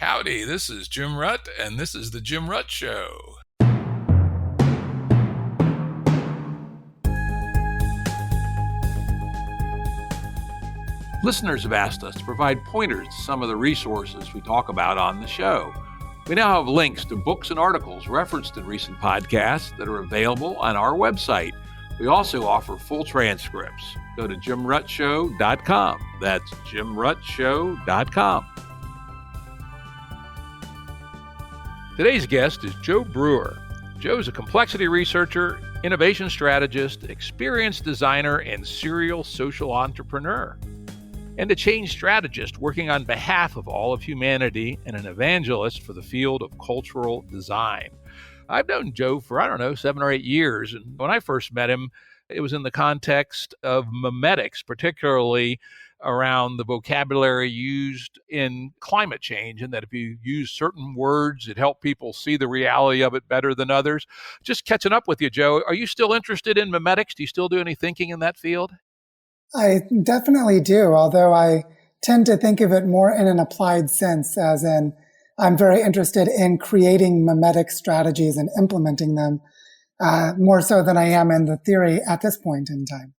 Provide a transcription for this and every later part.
Howdy, this is Jim Rutt, and this is The Jim Rutt Show. Listeners have asked us to provide pointers to some of the resources we talk about on the show. We now have links to books and articles referenced in recent podcasts that are available on our website. We also offer full transcripts. Go to jimruttshow.com. That's jimruttshow.com. Today's guest is Joe Brewer. Joe's a complexity researcher, innovation strategist, experienced designer, and serial social entrepreneur, and a change strategist working on behalf of all of humanity and an evangelist for the field of cultural design. I've known Joe for, 7 or 8 years, and when I first met him, it was in the context of memetics, particularly around the vocabulary used in climate change, and that if you use certain words, it helped people see the reality of it better than others. Just catching up with you, Joe. Are you still interested in memetics? Do you still do any thinking in that field? I definitely do, although I tend to think of it more in an applied sense, as in I'm very interested in creating memetic strategies and implementing them, more so than I am in the theory at this point in time.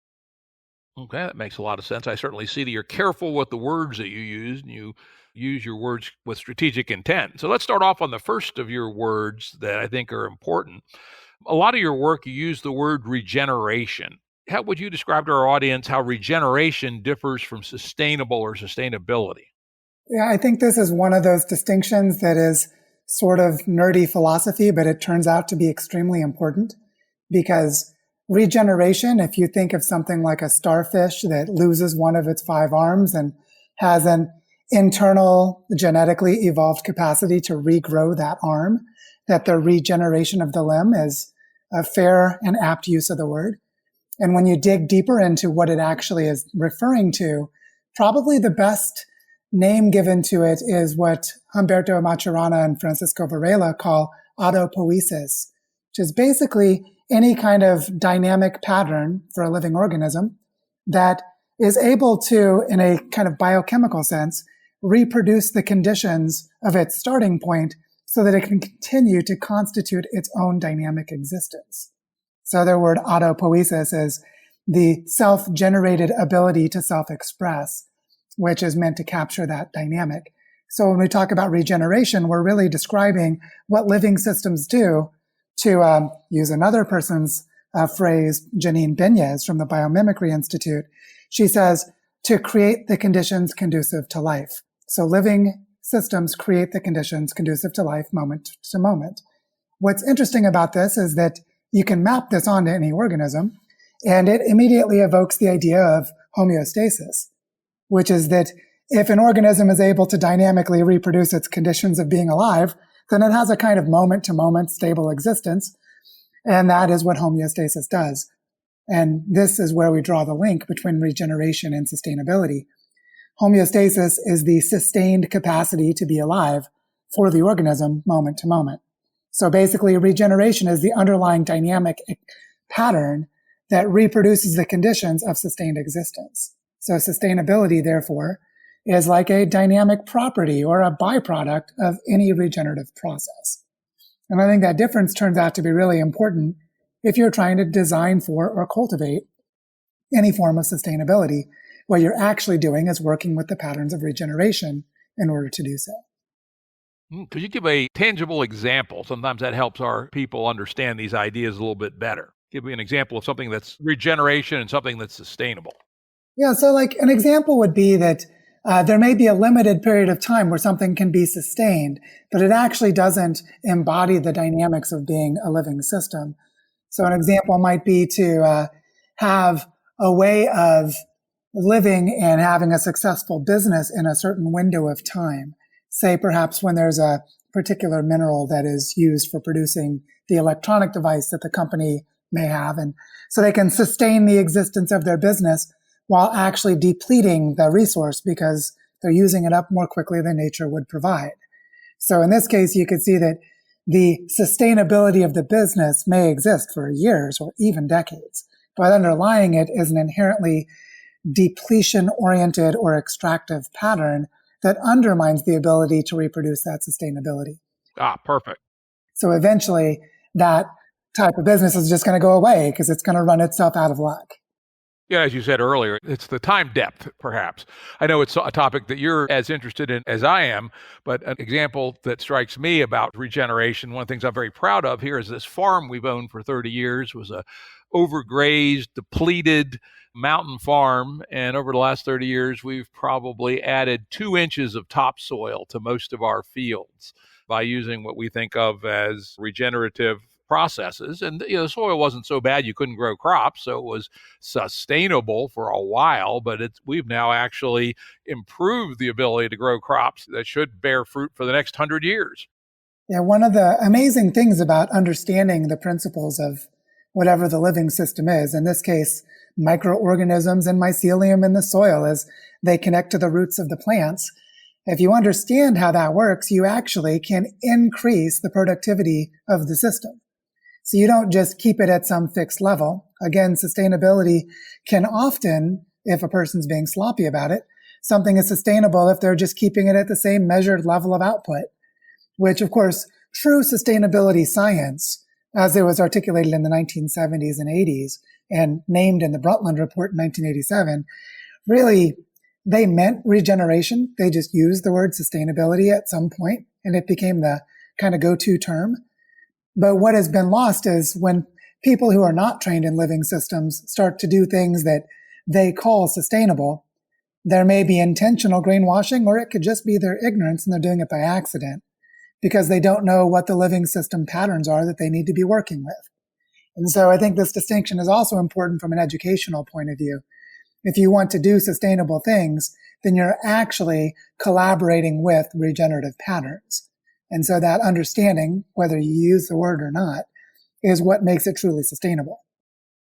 Okay, that makes a lot of sense. I certainly see that you're careful with the words that you use, and you use your words with strategic intent. So let's start off on the first of your words that I think are important. A lot of your work, you use the word regeneration. How would you describe to our audience how regeneration differs from sustainable or sustainability? Yeah, I think this is one of those distinctions that is sort of nerdy philosophy, but it turns out to be extremely important, because regeneration, if you think of something like a starfish that loses one of its 5 arms and has an internal genetically evolved capacity to regrow that arm, that the regeneration of the limb is a fair and apt use of the word. And when you dig deeper into what it actually is referring to, probably the best name given to it is what Humberto Maturana and Francisco Varela call autopoiesis, which is basically any kind of dynamic pattern for a living organism that is able to, in a kind of biochemical sense, reproduce the conditions of its starting point so that it can continue to constitute its own dynamic existence. So the word autopoiesis is the self-generated ability to self-express, which is meant to capture that dynamic. So when we talk about regeneration, we're really describing what living systems do. To use another person's phrase, Janine Benyes from the Biomimicry Institute, she says, to create the conditions conducive to life. So living systems create the conditions conducive to life moment to moment. What's interesting about this is that you can map this onto any organism, and it immediately evokes the idea of homeostasis, which is that if an organism is able to dynamically reproduce its conditions of being alive, then it has a kind of moment-to-moment stable existence, and that is what homeostasis does. And this is where we draw the link between regeneration and sustainability. Homeostasis is the sustained capacity to be alive for the organism moment to moment. So basically, regeneration is the underlying dynamic pattern that reproduces the conditions of sustained existence. So sustainability, therefore, is like a dynamic property or a byproduct of any regenerative process. And I think that difference turns out to be really important if you're trying to design for or cultivate any form of sustainability. What you're actually doing is working with the patterns of regeneration in order to do so. Could you give a tangible example? Sometimes that helps our people understand these ideas a little bit better. Give me an example of something that's regeneration and something that's sustainable. Yeah, so like an example would be that there may be a limited period of time where something can be sustained, but it actually doesn't embody the dynamics of being a living system. So an example might be to have a way of living and having a successful business in a certain window of time. Say perhaps when there's a particular mineral that is used for producing the electronic device that the company may have. And so they can sustain the existence of their business while actually depleting the resource because they're using it up more quickly than nature would provide. So in this case, you could see that the sustainability of the business may exist for years or even decades, but underlying it is an inherently depletion-oriented or extractive pattern that undermines the ability to reproduce that sustainability. Ah, perfect. So eventually that type of business is just going to go away because it's going to run itself out of luck. Yeah, as you said earlier, it's the time depth, perhaps. I know it's a topic that you're as interested in as I am, but an example that strikes me about regeneration, one of the things I'm very proud of here is this farm we've owned for 30 years was a overgrazed, depleted mountain farm. And over the last 30 years, we've probably added 2 inches of topsoil to most of our fields by using what we think of as regenerative processes. And the soil wasn't so bad you couldn't grow crops, so it was sustainable for a while, but we've now actually improved the ability to grow crops that should bear fruit for the next 100 years. Yeah, one of the amazing things about understanding the principles of whatever the living system is, in this case, microorganisms and mycelium in the soil, is they connect to the roots of the plants. If you understand how that works, you actually can increase the productivity of the system. So you don't just keep it at some fixed level. Again, sustainability can often, if a person's being sloppy about it, something is sustainable if they're just keeping it at the same measured level of output, which of course, true sustainability science, as it was articulated in the 1970s and 80s and named in the Brundtland Report in 1987, really, they meant regeneration. They just used the word sustainability at some point, and it became the kind of go-to term. But what has been lost is when people who are not trained in living systems start to do things that they call sustainable, there may be intentional greenwashing, or it could just be their ignorance and they're doing it by accident because they don't know what the living system patterns are that they need to be working with. And so I think this distinction is also important from an educational point of view. If you want to do sustainable things, then you're actually collaborating with regenerative patterns. And so that understanding, whether you use the word or not, is what makes it truly sustainable.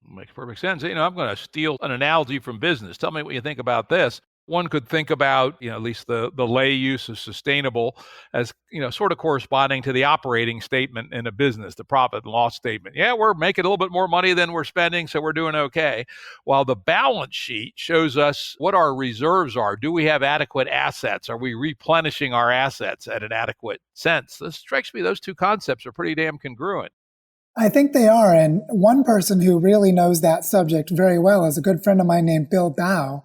Makes perfect sense. I'm going to steal an analogy from business. Tell me what you think about this. One could think about, at least the lay use of sustainable as, sort of corresponding to the operating statement in a business, the profit and loss statement. Yeah, we're making a little bit more money than we're spending, so we're doing okay. While the balance sheet shows us what our reserves are. Do we have adequate assets? Are we replenishing our assets at an adequate sense? This strikes me, those two concepts are pretty damn congruent. I think they are. And one person who really knows that subject very well is a good friend of mine named Bill Dow,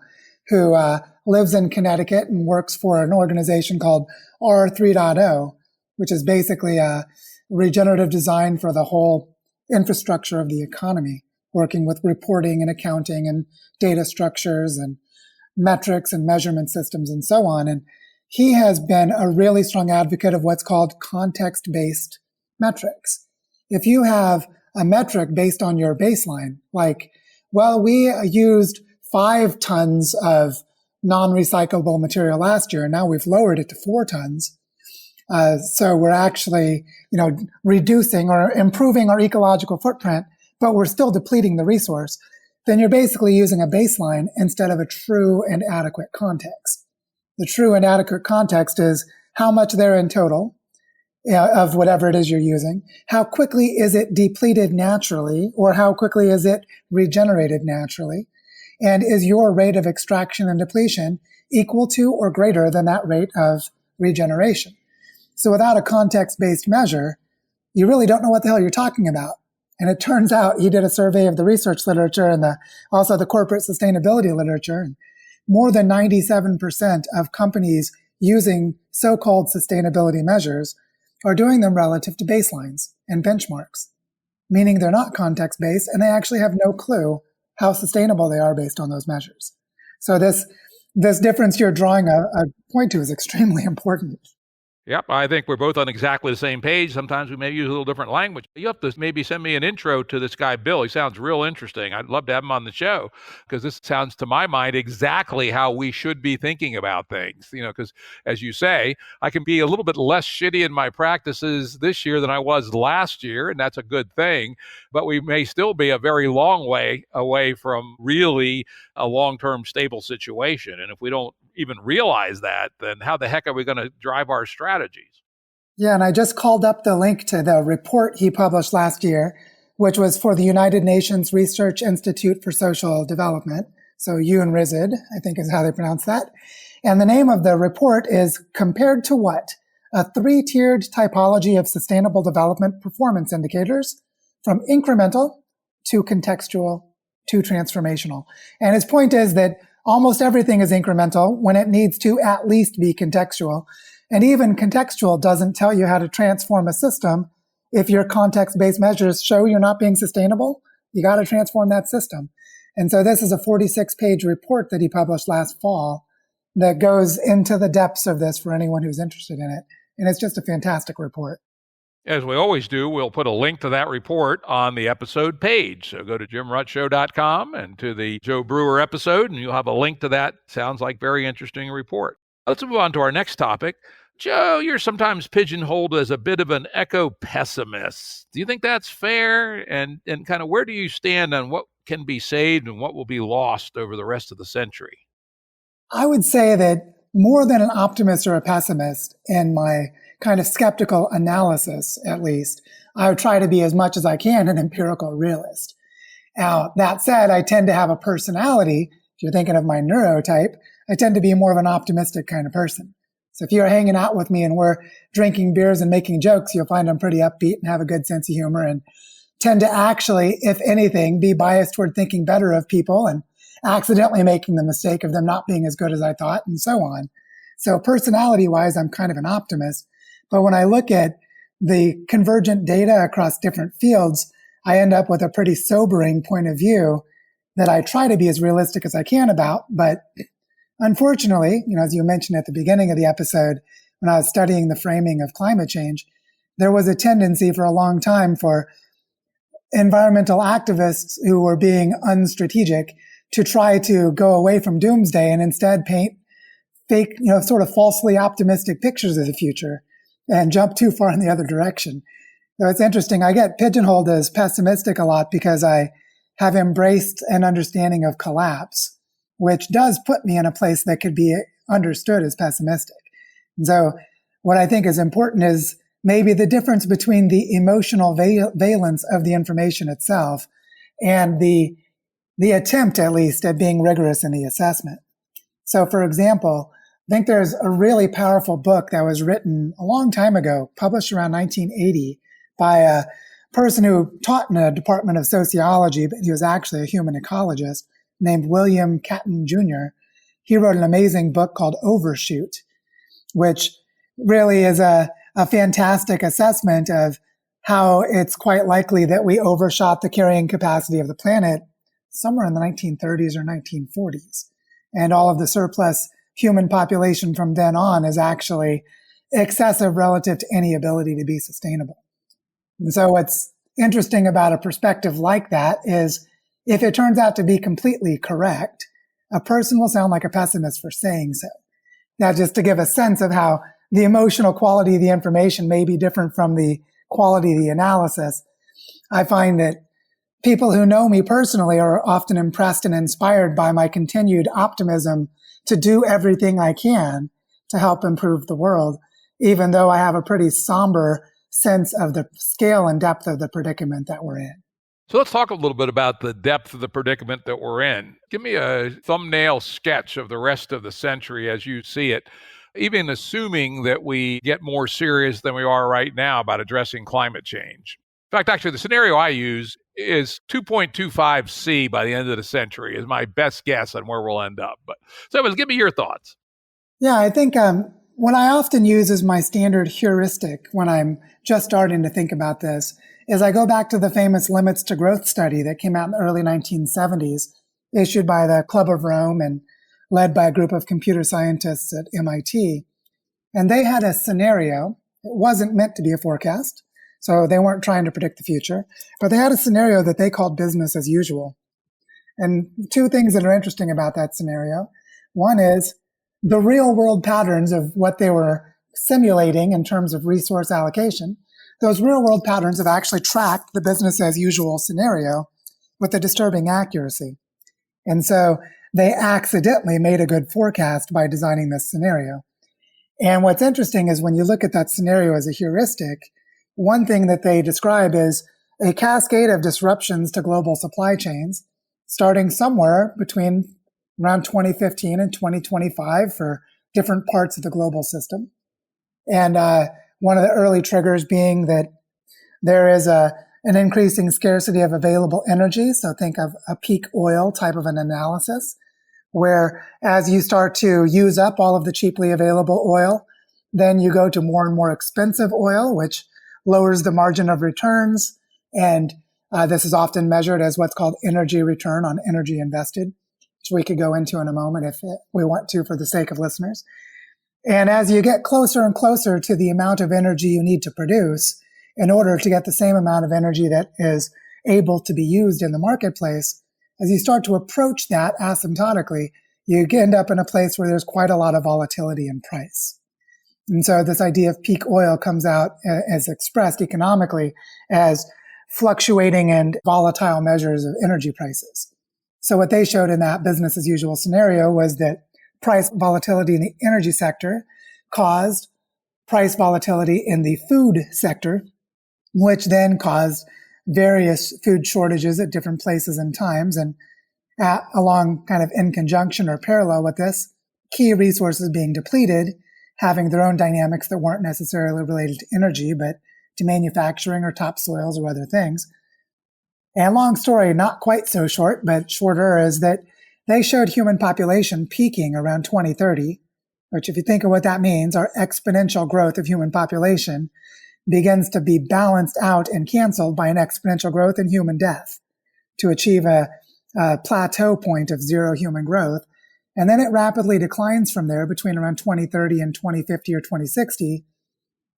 who lives in Connecticut and works for an organization called R3.0, which is basically a regenerative design for the whole infrastructure of the economy, working with reporting and accounting and data structures and metrics and measurement systems and so on. And he has been a really strong advocate of what's called context-based metrics. If you have a metric based on your baseline, like, well, we used 5 tons of non-recyclable material last year, and now we've lowered it to 4 tons. So we're actually, reducing or improving our ecological footprint, but we're still depleting the resource. Then you're basically using a baseline instead of a true and adequate context. The true and adequate context is how much there in total of whatever it is you're using. How quickly is it depleted naturally, or how quickly is it regenerated naturally? And is your rate of extraction and depletion equal to or greater than that rate of regeneration? So without a context-based measure, you really don't know what the hell you're talking about. And it turns out he did a survey of the research literature and also the corporate sustainability literature. And more than 97% of companies using so-called sustainability measures are doing them relative to baselines and benchmarks, meaning they're not context-based and they actually have no clue how sustainable they are based on those measures. So this difference you're drawing a point to is extremely important. Yep, I think we're both on exactly the same page. Sometimes we may use a little different language. You have to maybe send me an intro to this guy, Bill. He sounds real interesting. I'd love to have him on the show because this sounds, to my mind, exactly how we should be thinking about things. Because as you say, I can be a little bit less shitty in my practices this year than I was last year, and that's a good thing. But we may still be a very long way away from really a long-term stable situation. And if we don't even realize that, then how the heck are we going to drive our strategies? Yeah, and I just called up the link to the report he published last year, which was for the United Nations Research Institute for Social Development. So UNRISD, I think is how they pronounce that. And the name of the report is Compared to What? A three-tiered typology of sustainable development performance indicators from incremental to contextual to transformational. And his point is that almost everything is incremental when it needs to at least be contextual. And even contextual doesn't tell you how to transform a system. If your context-based measures show you're not being sustainable, you got to transform that system. And so this is a 46-page report that he published last fall that goes into the depths of this for anyone who's interested in it. And it's just a fantastic report. As we always do, we'll put a link to that report on the episode page. So go to jimruttshow.com and to the Joe Brewer episode, and you'll have a link to that. Sounds like very interesting report. Let's move on to our next topic. Joe, you're sometimes pigeonholed as a bit of an eco-pessimist. Do you think that's fair? And kind of where do you stand on what can be saved and what will be lost over the rest of the century? I would say that more than an optimist or a pessimist, in my kind of skeptical analysis, at least, I would try to be as much as I can an empirical realist. Now, that said, I tend to have a personality. If you're thinking of my neurotype, I tend to be more of an optimistic kind of person. So if you're hanging out with me and we're drinking beers and making jokes, you'll find I'm pretty upbeat and have a good sense of humor and tend to actually, if anything, be biased toward thinking better of people and accidentally making the mistake of them not being as good as I thought, and so on. So personality-wise, I'm kind of an optimist. But when I look at the convergent data across different fields, I end up with a pretty sobering point of view that I try to be as realistic as I can about. But unfortunately, as you mentioned at the beginning of the episode, when I was studying the framing of climate change, there was a tendency for a long time for environmental activists who were being unstrategic to try to go away from doomsday and instead paint fake, sort of falsely optimistic pictures of the future and jump too far in the other direction. So it's interesting. I get pigeonholed as pessimistic a lot because I have embraced an understanding of collapse, which does put me in a place that could be understood as pessimistic. And so what I think is important is maybe the difference between the emotional valence of the information itself and the attempt, at least, at being rigorous in the assessment. So, for example, I think there's a really powerful book that was written a long time ago, published around 1980, by a person who taught in a department of sociology, but he was actually a human ecologist, named William Catton Jr. He wrote an amazing book called Overshoot, which really is a fantastic assessment of how it's quite likely that we overshot the carrying capacity of the planet somewhere in the 1930s or 1940s. And all of the surplus human population from then on is actually excessive relative to any ability to be sustainable. And so what's interesting about a perspective like that is if it turns out to be completely correct, a person will sound like a pessimist for saying so. Now, just to give a sense of how the emotional quality of the information may be different from the quality of the analysis, I find that people who know me personally are often impressed and inspired by my continued optimism to do everything I can to help improve the world, even though I have a pretty somber sense of the scale and depth of the predicament that we're in. So let's talk a little bit about the depth of the predicament that we're in. Give me a thumbnail sketch of the rest of the century as you see it, even assuming that we get more serious than we are right now about addressing climate change. In fact, actually, the scenario I use is 2.25 C by the end of the century is my best guess on where we'll end up. But so give me your thoughts. Yeah, I think what I often use as my standard heuristic when I'm just starting to think about this is I go back to the famous limits to growth study that came out in the early 1970s, issued by the Club of Rome and led by a group of computer scientists at MIT. And they had a scenario. It wasn't meant to be a forecast, so they weren't trying to predict the future, but they had a scenario that they called business as usual. And two things that are interesting about that scenario. One is the real world patterns of what they were simulating in terms of resource allocation. Those real world patterns have actually tracked the business as usual scenario with a disturbing accuracy. And so they accidentally made a good forecast by designing this scenario. And what's interesting is when you look at that scenario as a heuristic, one thing that they describe is a cascade of disruptions to global supply chains, starting somewhere between around 2015 and 2025 for different parts of the global system. And one of the early triggers being that there is an increasing scarcity of available energy. So think of a peak oil type of an analysis, where as you start to use up all of the cheaply available oil, then you go to more and more expensive oil, which lowers the margin of returns. And this is often measured as what's called energy return on energy invested, which we could go into in a moment if we want to for the sake of listeners. And as you get closer and closer to the amount of energy you need to produce in order to get the same amount of energy that is able to be used in the marketplace, as you start to approach that asymptotically, you end up in a place where there's quite a lot of volatility in price. And so this idea of peak oil comes out as expressed economically as fluctuating and volatile measures of energy prices. So what they showed in that business as usual scenario was that price volatility in the energy sector caused price volatility in the food sector, which then caused various food shortages at different places and times. And along kind of in conjunction or parallel with this, key resources being depleted, having their own dynamics that weren't necessarily related to energy, but to manufacturing or topsoils or other things. And long story, not quite so short, but shorter, is that they showed human population peaking around 2030, which if you think of what that means, our exponential growth of human population begins to be balanced out and canceled by an exponential growth in human death to achieve a plateau point of zero human growth. And then it rapidly declines from there between around 2030 and 2050 or 2060.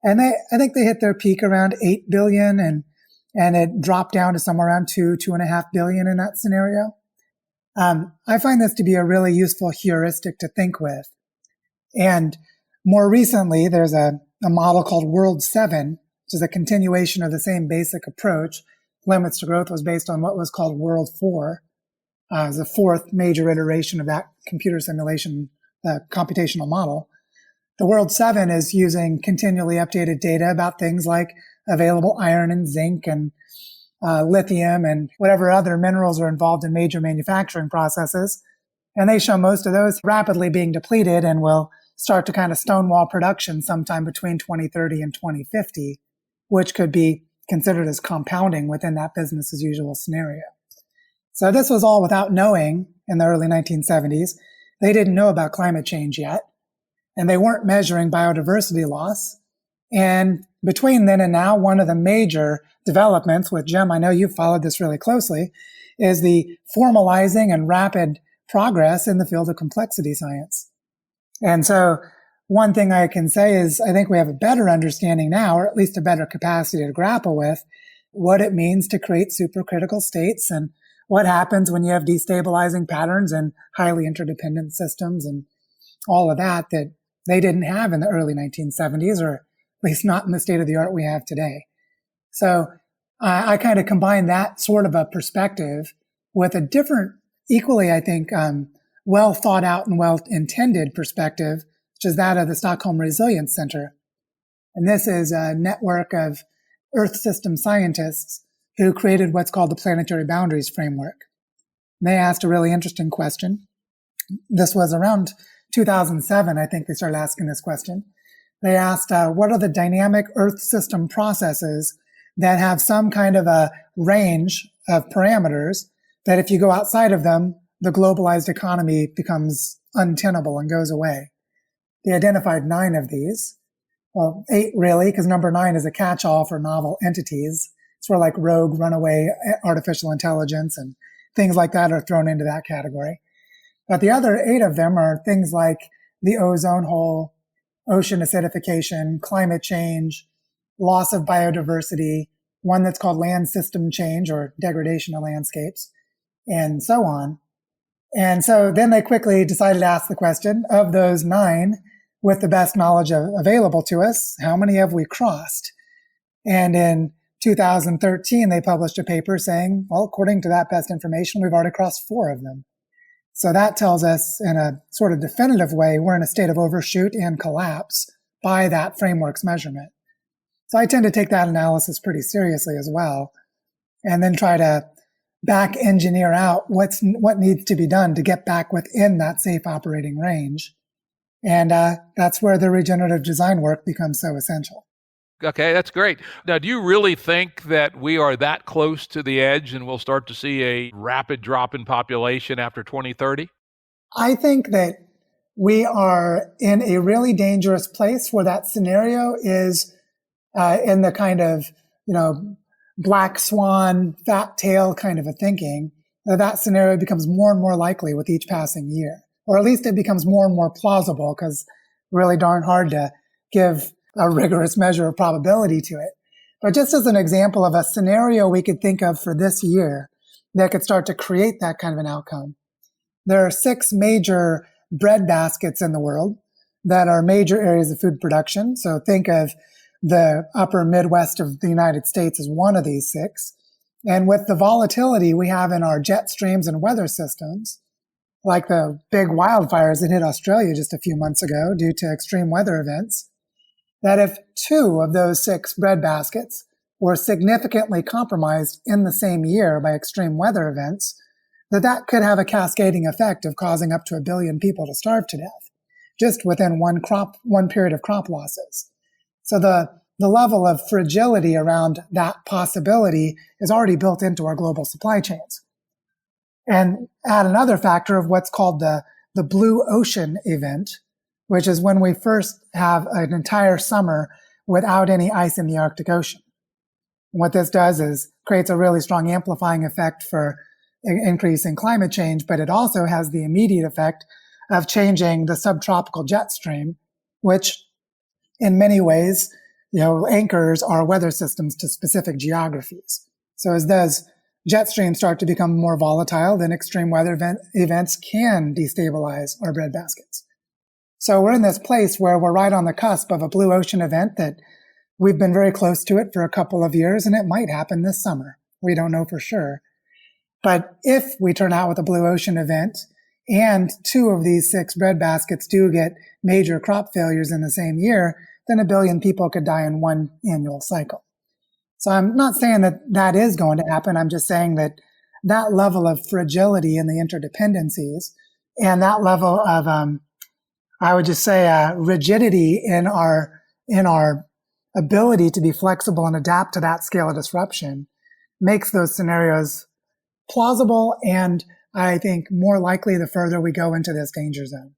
And I think they hit their peak around 8 billion and it dropped down to somewhere around 2.5 billion in that scenario. I find this to be a really useful heuristic to think with. And more recently, there's a model called World 7, which is a continuation of the same basic approach. Limits to growth was based on what was called World 4. It was the fourth major iteration of that computer simulation, computational model. The World 7 is using continually updated data about things like available iron and zinc and lithium and whatever other minerals are involved in major manufacturing processes. And they show most of those rapidly being depleted and will start to kind of stonewall production sometime between 2030 and 2050, which could be considered as compounding within that business as usual scenario. So this was all without knowing in the early 1970s. They didn't know about climate change yet, and they weren't measuring biodiversity loss. And between then and now, one of the major developments, with Jim, I know you've followed this really closely, is the formalizing and rapid progress in the field of complexity science. And so one thing I can say is I think we have a better understanding now, or at least a better capacity to grapple with what it means to create supercritical states and what happens when you have destabilizing patterns and highly interdependent systems and all of that they didn't have in the early 1970s, or at least not in the state of the art we have today. So I kind of combine that sort of a perspective with a different, equally, I think, well thought out and well intended perspective, which is that of the Stockholm Resilience Center. And this is a network of Earth system scientists who created what's called the Planetary Boundaries Framework. And they asked a really interesting question. This was around 2007, I think they started asking this question. They asked, what are the dynamic Earth system processes that have some kind of a range of parameters that if you go outside of them, the globalized economy becomes untenable and goes away? They identified 9 of these. Well, 8 really, because number 9 is a catch-all for novel entities. It's where like rogue, runaway artificial intelligence and things like that are thrown into that category. But the other 8 of them are things like the ozone hole, ocean acidification, climate change, loss of biodiversity, one that's called land system change or degradation of landscapes, and so on. And so then they quickly decided to ask the question, of those 9, with the best knowledge available to us, how many have we crossed? And in 2013, they published a paper saying, well, according to that best information, we've already crossed 4 of them. So that tells us in a sort of definitive way, we're in a state of overshoot and collapse by that framework's measurement. So I tend to take that analysis pretty seriously as well, and then try to back engineer out what needs to be done to get back within that safe operating range. And that's where the regenerative design work becomes so essential. Okay, that's great. Now, do you really think that we are that close to the edge and we'll start to see a rapid drop in population after 2030? I think that we are in a really dangerous place where that scenario is in the kind of, black swan, fat tail kind of a thinking. That scenario becomes more and more likely with each passing year, or at least it becomes more and more plausible because really darn hard to give a rigorous measure of probability to it. But just as an example of a scenario we could think of for this year that could start to create that kind of an outcome, there are 6 major bread baskets in the world that are major areas of food production. So think of the upper Midwest of the United States as one of these 6. And with the volatility we have in our jet streams and weather systems, like the big wildfires that hit Australia just a few months ago due to extreme weather events, that if 2 of those 6 bread baskets were significantly compromised in the same year by extreme weather events, that could have a cascading effect of causing up to 1 billion people to starve to death, just within one period of crop losses. So the level of fragility around that possibility is already built into our global supply chains. And add another factor of what's called the blue ocean event, which is when we first have an entire summer without any ice in the Arctic Ocean. What this does is creates a really strong amplifying effect for increase in climate change, but it also has the immediate effect of changing the subtropical jet stream, which in many ways, anchors our weather systems to specific geographies. So as those jet streams start to become more volatile, then extreme weather events can destabilize our bread baskets. So we're in this place where we're right on the cusp of a blue ocean event that we've been very close to it for a couple of years, and it might happen this summer. We don't know for sure. But if we turn out with a blue ocean event and 2 of these 6 bread baskets do get major crop failures in the same year, then 1 billion people could die in one annual cycle. So I'm not saying that is going to happen. I'm just saying that level of fragility in the interdependencies and that level of, I would just say, rigidity in our ability to be flexible and adapt to that scale of disruption makes those scenarios plausible and I think more likely the further we go into this danger zone.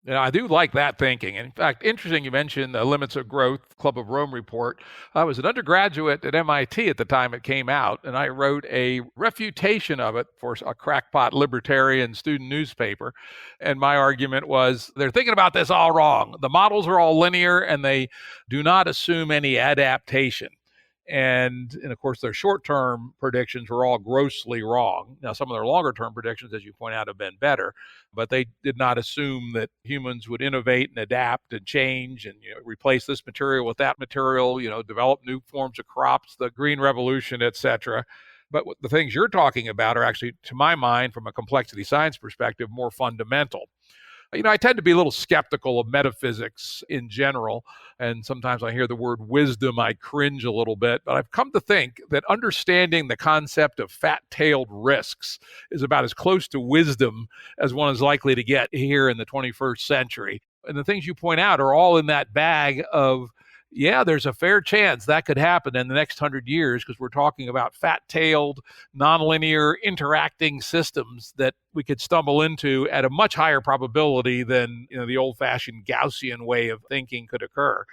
I do like that thinking. In fact, interesting you mentioned the Limits of Growth Club of Rome report. I was an undergraduate at MIT at the time it came out, and I wrote a refutation of it for a crackpot libertarian student newspaper. And my argument was they're thinking about this all wrong. The models are all linear, and they do not assume any adaptation. And of course, their short-term predictions were all grossly wrong. Now, some of their longer-term predictions, as you point out, have been better, but they did not assume that humans would innovate and adapt and change and replace this material with that material, develop new forms of crops, the green revolution, etc. But the things you're talking about are actually, to my mind, from a complexity science perspective, more fundamental. I tend to be a little skeptical of metaphysics in general, and sometimes I hear the word wisdom, I cringe a little bit, but I've come to think that understanding the concept of fat-tailed risks is about as close to wisdom as one is likely to get here in the 21st century. And the things you point out are all in that bag of, yeah, there's a fair chance that could happen in the next 100 years because we're talking about fat-tailed, nonlinear, interacting systems that we could stumble into at a much higher probability than the old-fashioned Gaussian way of thinking could occur.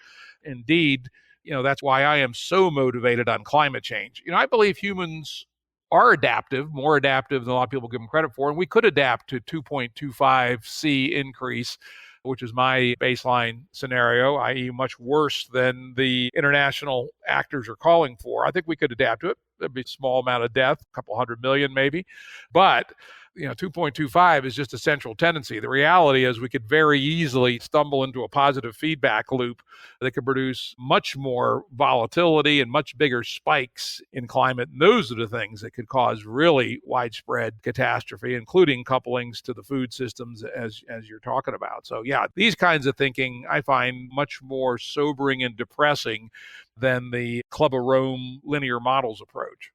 Indeed, that's why I am so motivated on climate change. I believe humans are adaptive, more adaptive than a lot of people give them credit for, and we could adapt to 2.25 C increase, which is my baseline scenario, i.e. much worse than the international actors are calling for. I think we could adapt to it. There'd be a small amount of death, a couple 100 million maybe. But 2.25 is just a central tendency. The reality is we could very easily stumble into a positive feedback loop that could produce much more volatility and much bigger spikes in climate. And those are the things that could cause really widespread catastrophe, including couplings to the food systems as you're talking about. So yeah, these kinds of thinking I find much more sobering and depressing than the Club of Rome linear models approach.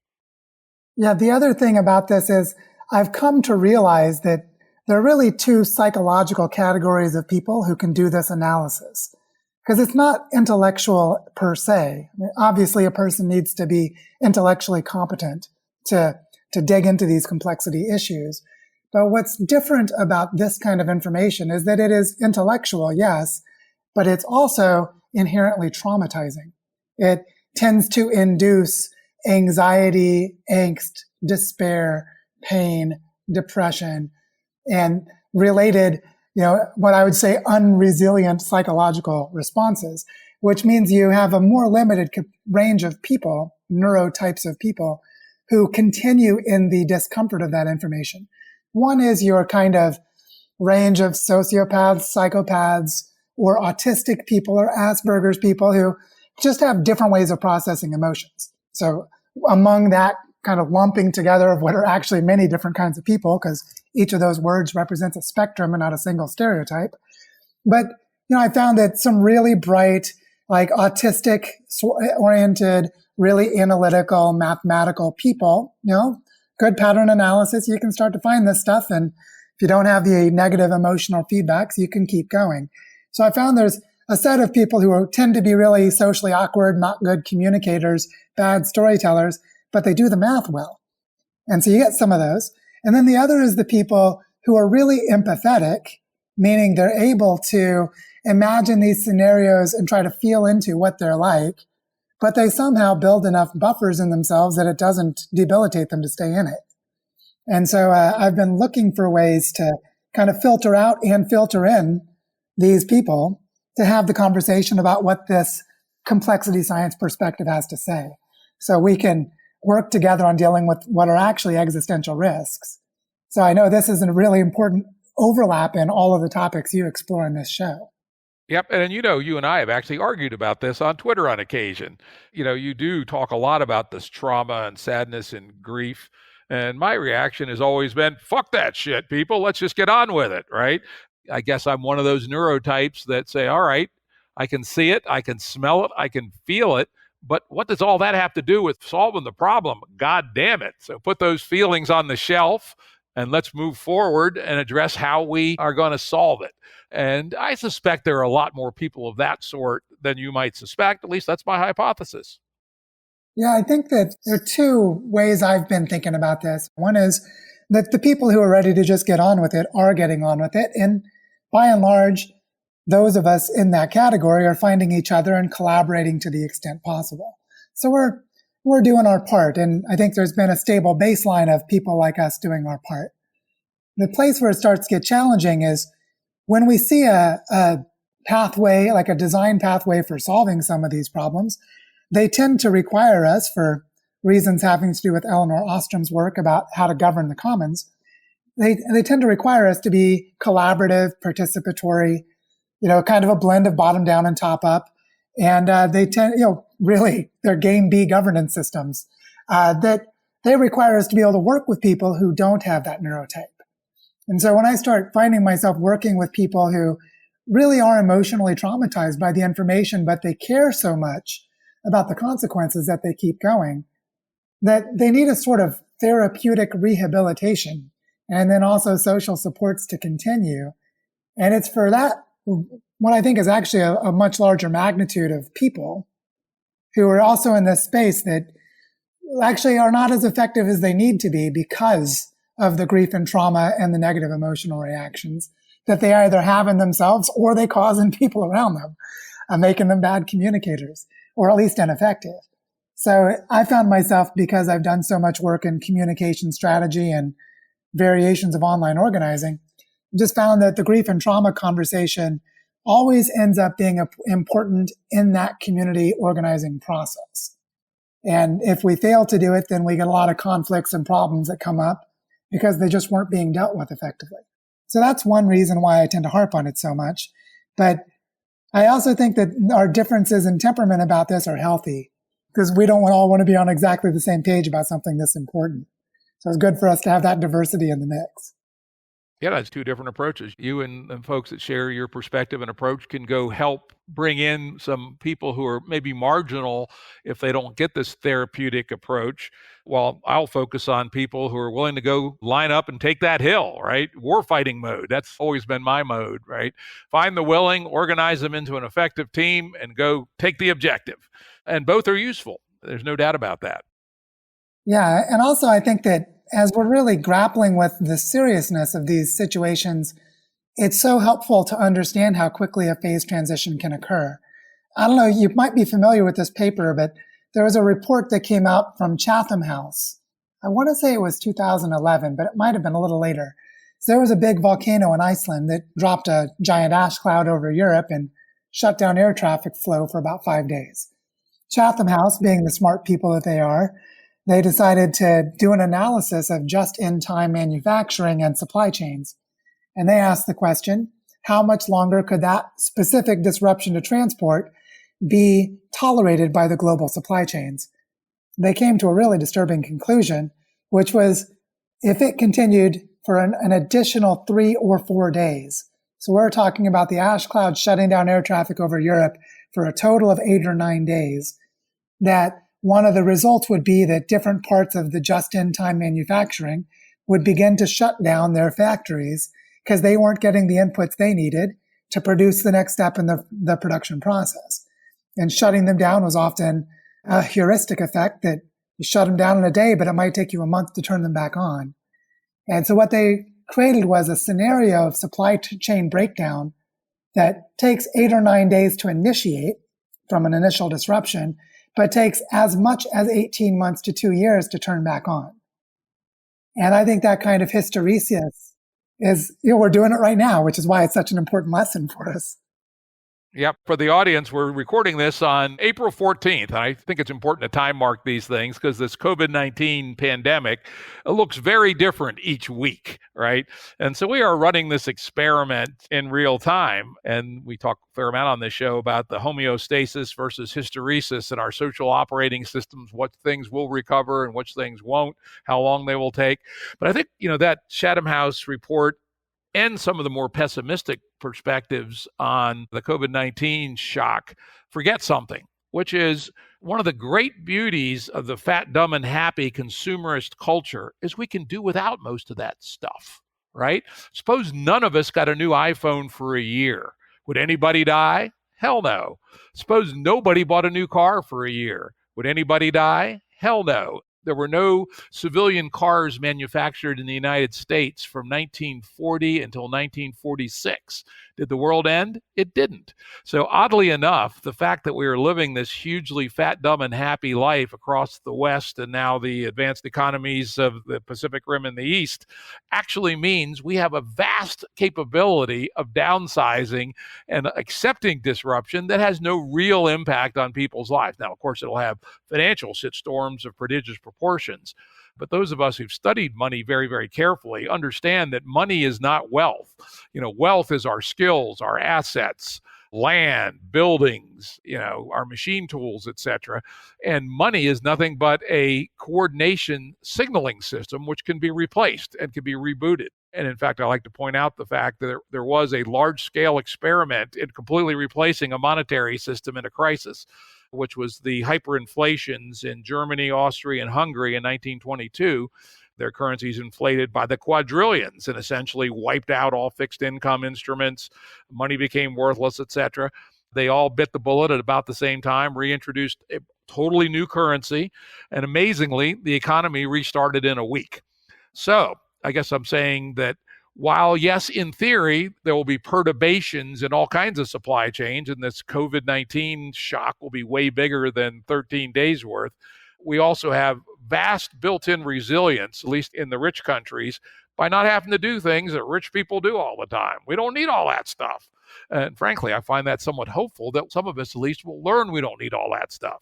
Yeah, the other thing about this is I've come to realize that there are really two psychological categories of people who can do this analysis. Because it's not intellectual per se. I mean, obviously, a person needs to be intellectually competent to dig into these complexity issues. But what's different about this kind of information is that it is intellectual, yes, but it's also inherently traumatizing. It tends to induce anxiety, angst, despair, pain, depression, and related, what I would say unresilient psychological responses, which means you have a more limited range of people, neurotypes of people, who continue in the discomfort of that information. One is your kind of range of sociopaths, psychopaths, or autistic people or Asperger's people who just have different ways of processing emotions. So among that kind of lumping together of what are actually many different kinds of people, because each of those words represents a spectrum and not a single stereotype. But, I found that some really bright, like autistic oriented, really analytical, mathematical people, good pattern analysis, you can start to find this stuff. And if you don't have the negative emotional feedbacks, you can keep going. So I found there's a set of people who tend to be really socially awkward, not good communicators, bad storytellers, but they do the math well. And so you get some of those. And then the other is the people who are really empathetic, meaning they're able to imagine these scenarios and try to feel into what they're like, but they somehow build enough buffers in themselves that it doesn't debilitate them to stay in it. And so I've been looking for ways to kind of filter out and filter in these people to have the conversation about what this complexity science perspective has to say. So we can work together on dealing with what are actually existential risks. So I know this is a really important overlap in all of the topics you explore in this show. Yep. And you and I have actually argued about this on Twitter on occasion. You do talk a lot about this trauma and sadness and grief. And my reaction has always been, fuck that shit, people. Let's just get on with it, right? I guess I'm one of those neurotypes that say, all right, I can see it, I can smell it, I can feel it. But what does all that have to do with solving the problem? God damn it. So put those feelings on the shelf and let's move forward and address how we are going to solve it. And I suspect there are a lot more people of that sort than you might suspect. At least that's my hypothesis. Yeah, I think that there are two ways I've been thinking about this. One is that the people who are ready to just get on with it are getting on with it. And by and large, those of us in that category are finding each other and collaborating to the extent possible. So we're doing our part. And I think there's been a stable baseline of people like us doing our part. The place where it starts to get challenging is when we see a pathway, like a design pathway for solving some of these problems, they tend to require us, for reasons having to do with Elinor Ostrom's work about how to govern the commons, they tend to require us to be collaborative, participatory, kind of a blend of bottom down and top up. And they tend, really, they're game B governance systems that they require us to be able to work with people who don't have that neurotype. And so when I start finding myself working with people who really are emotionally traumatized by the information, but they care so much about the consequences that they keep going, that they need a sort of therapeutic rehabilitation and then also social supports to continue. And it's for that, what I think is actually a much larger magnitude of people who are also in this space that actually are not as effective as they need to be because of the grief and trauma and the negative emotional reactions that they either have in themselves or they cause in people around them, making them bad communicators or at least ineffective. So I found myself, because I've done so much work in communication strategy and variations of online organizing, just found that the grief and trauma conversation always ends up being important in that community organizing process. And if we fail to do it, then we get a lot of conflicts and problems that come up because they just weren't being dealt with effectively. So that's one reason why I tend to harp on it so much. But I also think that our differences in temperament about this are healthy because we don't all want to be on exactly the same page about something this important. So it's good for us to have that diversity in the mix. Yeah, that's two different approaches. You and folks that share your perspective and approach can go help bring in some people who are maybe marginal if they don't get this therapeutic approach. While I'll focus on people who are willing to go line up and take that hill, right? War fighting mode. That's always been my mode, right? Find the willing, organize them into an effective team, and go take the objective. And both are useful. There's no doubt about that. Yeah. And also, I think that as we're really grappling with the seriousness of these situations, it's so helpful to understand how quickly a phase transition can occur. I don't know, you might be familiar with this paper, but there was a report that came out from Chatham House. I want to say it was 2011, but it might have been a little later. So there was a big volcano in Iceland that dropped a giant ash cloud over Europe and shut down air traffic flow for about 5 days. Chatham House, being the smart people that they are, they decided to do an analysis of just-in-time manufacturing and supply chains. And they asked the question, how much longer could that specific disruption to transport be tolerated by the global supply chains? They came to a really disturbing conclusion, which was if it continued for an additional 3 or 4 days. So we're talking about the ash cloud shutting down air traffic over Europe for a total of 8 or 9 days, that one of the results would be that different parts of the just-in-time manufacturing would begin to shut down their factories because they weren't getting the inputs they needed to produce the next step in the production process. And shutting them down was often a heuristic effect that you shut them down in a day, but it might take you a month to turn them back on. And so what they created was a scenario of supply chain breakdown that takes 8 or 9 days to initiate from an initial disruption, but takes as much as 18 months to 2 years to turn back on. And I think that kind of hysteresis is, we're doing it right now, which is why it's such an important lesson for us. Yep. For the audience, we're recording this on April 14th. And I think it's important to time mark these things because this COVID-19 pandemic looks very different each week, right? And so we are running this experiment in real time. And we talk a fair amount on this show about the homeostasis versus hysteresis in our social operating systems, what things will recover and which things won't, how long they will take. But I think, that Chatham House report and some of the more pessimistic perspectives on the COVID-19 shock forget something, which is one of the great beauties of the fat, dumb, and happy consumerist culture is we can do without most of that stuff, right? Suppose none of us got a new iPhone for a year. Would anybody die? Hell no. Suppose nobody bought a new car for a year. Would anybody die? Hell no. There were no civilian cars manufactured in the United States from 1940 until 1946. Did the world end? It didn't. So oddly enough, the fact that we are living this hugely fat, dumb, and happy life across the West and now the advanced economies of the Pacific Rim and the East actually means we have a vast capability of downsizing and accepting disruption that has no real impact on people's lives. Now, of course, it'll have financial shitstorms of prodigious proportions. But those of us who've studied money very, very carefully understand that money is not wealth. Wealth is our skills, our assets, land, buildings, our machine tools, etc. And money is nothing but a coordination signaling system which can be replaced and can be rebooted. And in fact, I like to point out the fact that there was a large-scale experiment in completely replacing a monetary system in a crisis, which was the hyperinflations in Germany, Austria, and Hungary in 1922. Their currencies inflated by the quadrillions and essentially wiped out all fixed income instruments. Money became worthless, etc. They all bit the bullet at about the same time, reintroduced a totally new currency, and amazingly, the economy restarted in a week. So I guess I'm saying that while, yes, in theory, there will be perturbations in all kinds of supply chains, and this COVID-19 shock will be way bigger than 13 days worth, we also have vast built-in resilience, at least in the rich countries, by not having to do things that rich people do all the time. We don't need all that stuff. And frankly, I find that somewhat hopeful that some of us at least will learn we don't need all that stuff.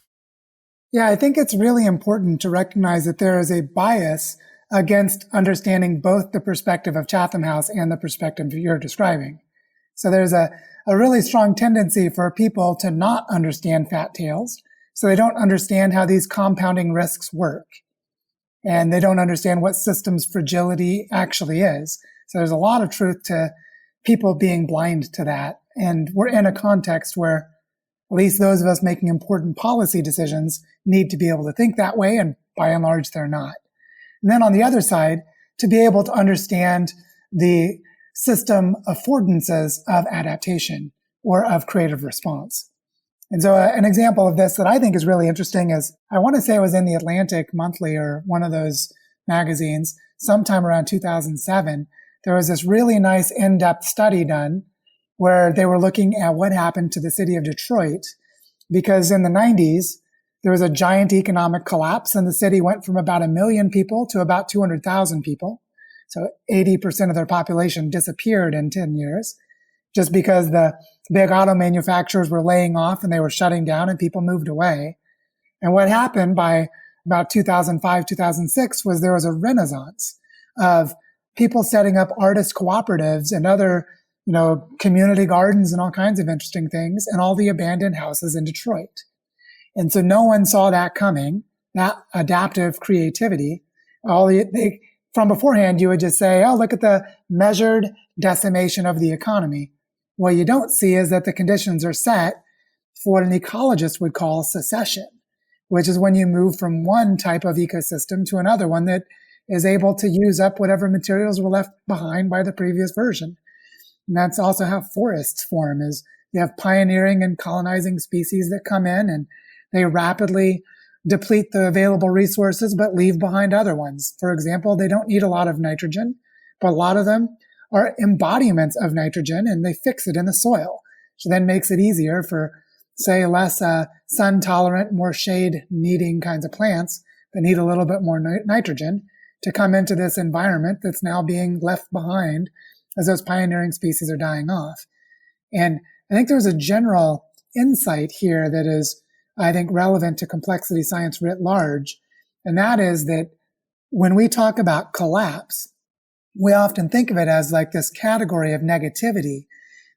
Yeah, I think it's really important to recognize that there is a bias against understanding both the perspective of Chatham House and the perspective you're describing. So there's a really strong tendency for people to not understand fat tails. So they don't understand how these compounding risks work. And they don't understand what systems fragility actually is. So there's a lot of truth to people being blind to that. And we're in a context where at least those of us making important policy decisions need to be able to think that way. And by and large, they're not. And then on the other side, to be able to understand the system affordances of adaptation or of creative response. And so an example of this that I think is really interesting is, I want to say it was in the Atlantic Monthly or one of those magazines, sometime around 2007, there was this really nice in-depth study done where they were looking at what happened to the city of Detroit, because in the 90s, there was a giant economic collapse and the city went from about 1 million people to about 200,000 people. So 80% of their population disappeared in 10 years just because the big auto manufacturers were laying off and they were shutting down and people moved away. And what happened by about 2005, 2006 was there was a renaissance of people setting up artist cooperatives and other, community gardens and all kinds of interesting things and all the abandoned houses in Detroit. And so no one saw that coming, that adaptive creativity. From beforehand, you would just say, oh, look at the measured decimation of the economy. What you don't see is that the conditions are set for what an ecologist would call secession, which is when you move from one type of ecosystem to another one that is able to use up whatever materials were left behind by the previous version. And that's also how forests form, is you have pioneering and colonizing species that come in and they rapidly deplete the available resources, but leave behind other ones. For example, they don't need a lot of nitrogen, but a lot of them are embodiments of nitrogen and they fix it in the soil, which then makes it easier for, say, less sun tolerant, more shade needing kinds of plants that need a little bit more nitrogen to come into this environment that's now being left behind as those pioneering species are dying off. And I think there's a general insight here that is, I think, relevant to complexity science writ large. And that is that when we talk about collapse, we often think of it as like this category of negativity,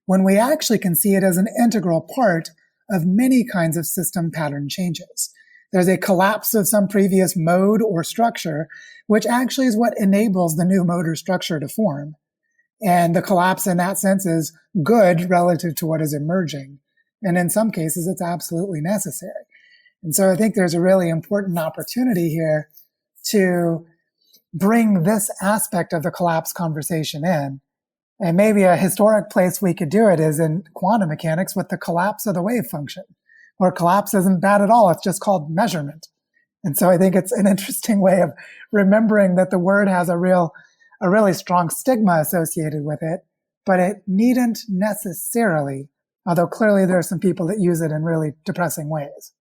when we actually can see it as an integral part of many kinds of system pattern changes. There's a collapse of some previous mode or structure, which actually is what enables the new mode or structure to form. And the collapse in that sense is good relative to what is emerging. And in some cases, it's absolutely necessary. And so I think there's a really important opportunity here to bring this aspect of the collapse conversation in. And maybe a historic place we could do it is in quantum mechanics with the collapse of the wave function, where collapse isn't bad at all. It's just called measurement. And so I think it's an interesting way of remembering that the word has a really strong stigma associated with it, but it needn't necessarily, although clearly there are some people that use it in really depressing ways.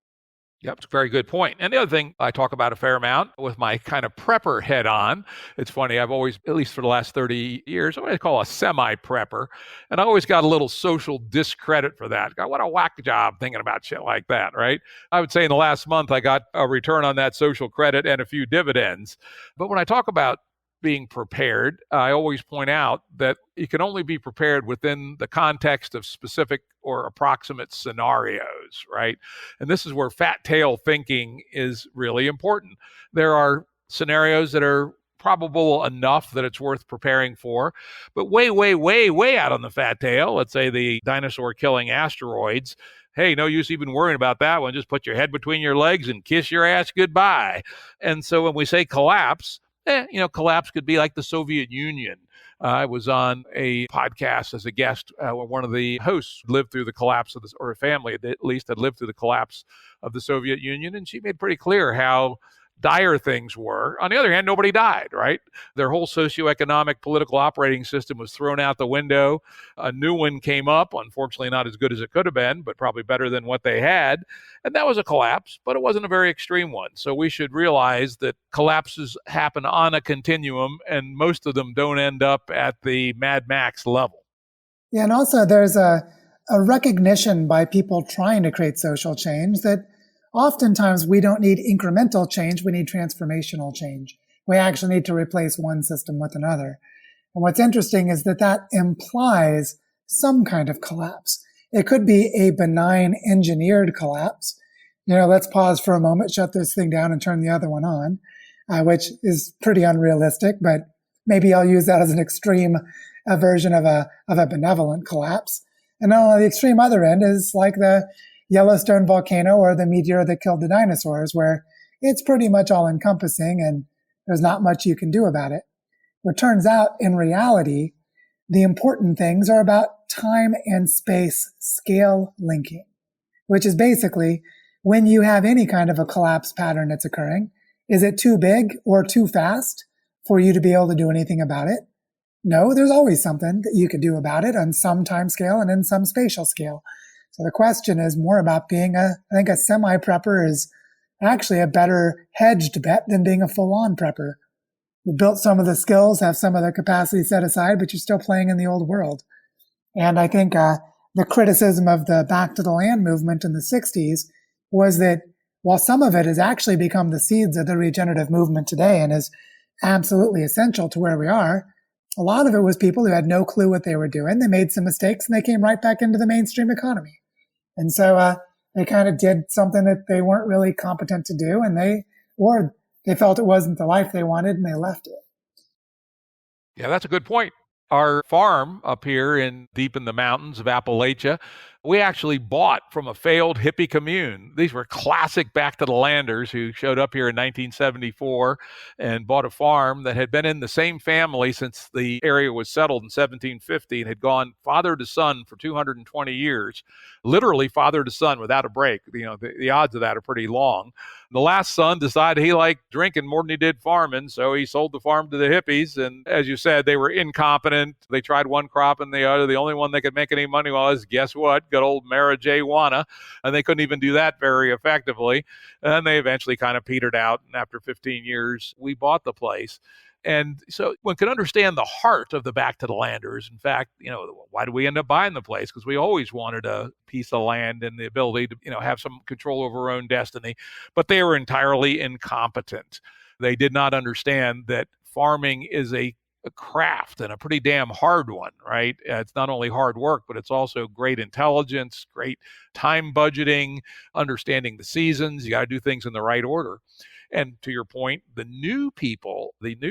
Yep, it's a very good point. And the other thing I talk about a fair amount with my kind of prepper head on, it's funny, I've always, at least for the last 30 years, what I call a semi-prepper, and I always got a little social discredit for that. God, what a whack job thinking about shit like that, right? I would say in the last month, I got a return on that social credit and a few dividends. But when I talk about being prepared, I always point out that you can only be prepared within the context of specific or approximate scenarios, right? And this is where fat tail thinking is really important. There are scenarios that are probable enough that it's worth preparing for, but way, way, way, way out on the fat tail, let's say the dinosaur killing asteroids, hey, no use even worrying about that one. Just put your head between your legs and kiss your ass goodbye. And so when we say collapse, collapse could be like the Soviet Union. I was on a podcast as a guest where one of the hosts lived through the collapse of or a family at least had lived through the collapse of the Soviet Union. And she made pretty clear how dire things were. On the other hand, nobody died, right? Their whole socioeconomic political operating system was thrown out the window. A new one came up, unfortunately not as good as it could have been, but probably better than what they had. And that was a collapse, but it wasn't a very extreme one. So we should realize that collapses happen on a continuum, and most of them don't end up at the Mad Max level. Yeah, and also there's a recognition by people trying to create social change that oftentimes we don't need incremental change, we need transformational change. We actually need to replace one system with another. And what's interesting is that implies some kind of collapse. It could be a benign engineered collapse. Let's pause for a moment, shut this thing down and turn the other one on, which is pretty unrealistic, but Maybe I'll use that as an extreme version of a benevolent collapse. And then on the extreme other end is like the Yellowstone volcano or the meteor that killed the dinosaurs, where it's pretty much all encompassing and there's not much you can do about it. It turns out in reality, the important things are about time and space scale linking, which is basically when you have any kind of a collapse pattern that's occurring, is it too big or too fast for you to be able to do anything about it? No, there's always something that you could do about it on some time scale and in some spatial scale. So the question is more about being I think a semi-prepper is actually a better hedged bet than being a full-on prepper. You built some of the skills, have some of the capacity set aside, but you're still playing in the old world. And I think the criticism of the Back to the Land movement in the 60s was that while some of it has actually become the seeds of the regenerative movement today and is absolutely essential to where we are, a lot of it was people who had no clue what they were doing. They made some mistakes and they came right back into the mainstream economy. And so they kind of did something that they weren't really competent to do, and they felt it wasn't the life they wanted and they left it. Yeah, that's a good point. Our farm up here deep in the mountains of Appalachia, we actually bought from a failed hippie commune. These were classic Back to the Landers who showed up here in 1974 and bought a farm that had been in the same family since the area was settled in 1750 and had gone father to son for 220 years, literally father to son without a break. The odds of that are pretty long. The last son decided he liked drinking more than he did farming, so he sold the farm to the hippies. And as you said, they were incompetent. They tried one crop and the other. The only one they could make any money was, guess what? Good old marijuana. And they couldn't even do that very effectively. And they eventually kind of petered out. And after 15 years, we bought the place. And so one can understand the heart of the Back to the Landers. In fact, why did we end up buying the place? Because we always wanted a piece of land and the ability to, have some control over our own destiny. But they were entirely incompetent. They did not understand that farming is a craft and a pretty damn hard one, right? It's not only hard work, but it's also great intelligence, great time budgeting, understanding the seasons. You got to do things in the right order. And to your point, the new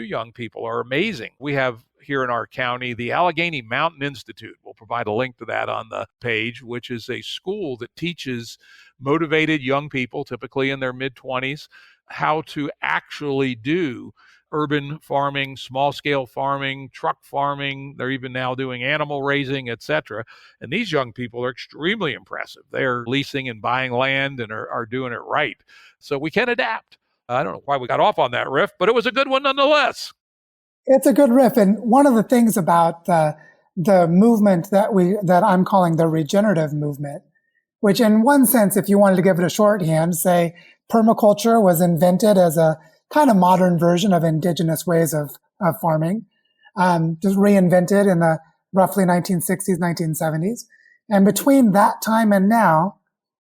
young people are amazing. We have here in our county, the Allegheny Mountain Institute. We'll provide a link to that on the page, which is a school that teaches motivated young people, typically in their mid-20s, how to actually do urban farming, small-scale farming, truck farming. They're even now doing animal raising, etc. And these young people are extremely impressive. They're leasing and buying land and are doing it right. So we can adapt. I don't know why we got off on that riff, but it was a good one nonetheless. It's a good riff. And one of the things about the movement that I'm calling the regenerative movement, which in one sense, if you wanted to give it a shorthand, say permaculture was invented as a kind of modern version of indigenous ways of farming, just reinvented in the roughly 1960s, 1970s. And between that time and now,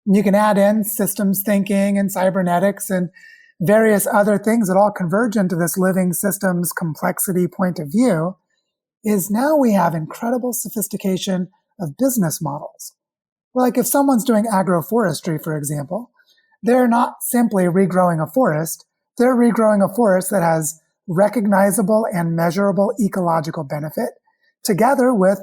you can add in systems thinking and cybernetics and various other things that all converge into this living systems complexity point of view, is now we have incredible sophistication of business models. Like if someone's doing agroforestry, for example, they're not simply regrowing a forest, they're regrowing a forest that has recognizable and measurable ecological benefit together with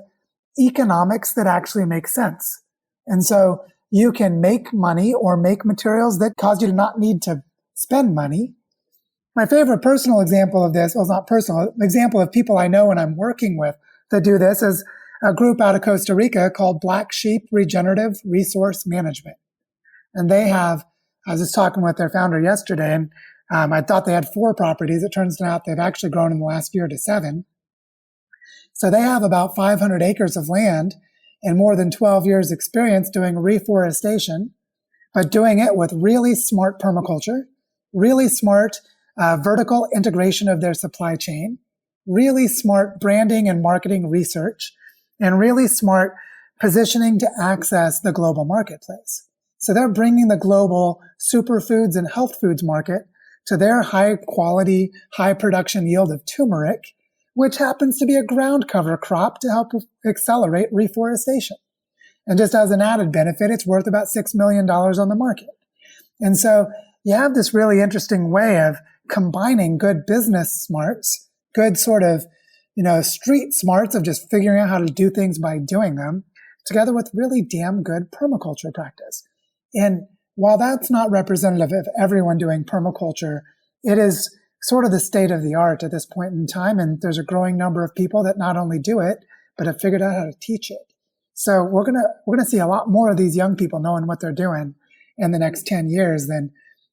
economics that actually make sense. And so you can make money or make materials that cause you to not need to spend money. My favorite personal example of this, well, it's not personal, example of people I know and I'm working with that do this is a group out of Costa Rica called Black Sheep Regenerative Resource Management. And I was just talking with their founder yesterday, and I thought they had 4 properties. It turns out they've actually grown in the last year to 7. So they have about 500 acres of land and more than 12 years experience doing reforestation, but doing it with really smart permaculture, really smart vertical integration of their supply chain, really smart branding and marketing research, and really smart positioning to access the global marketplace. So they're bringing the global superfoods and health foods market to their high quality, high production yield of turmeric, which happens to be a ground cover crop to help accelerate reforestation. And just as an added benefit, it's worth about $6 million on the market. And so you have this really interesting way of combining good business smarts, good sort of, street smarts of just figuring out how to do things by doing them, together with really damn good permaculture practice. And while that's not representative of everyone doing permaculture, it is sort of the state of the art at this point in time. And there's a growing number of people that not only do it, but have figured out how to teach it. So we're gonna see a lot more of these young people knowing what they're doing in the next 10 years than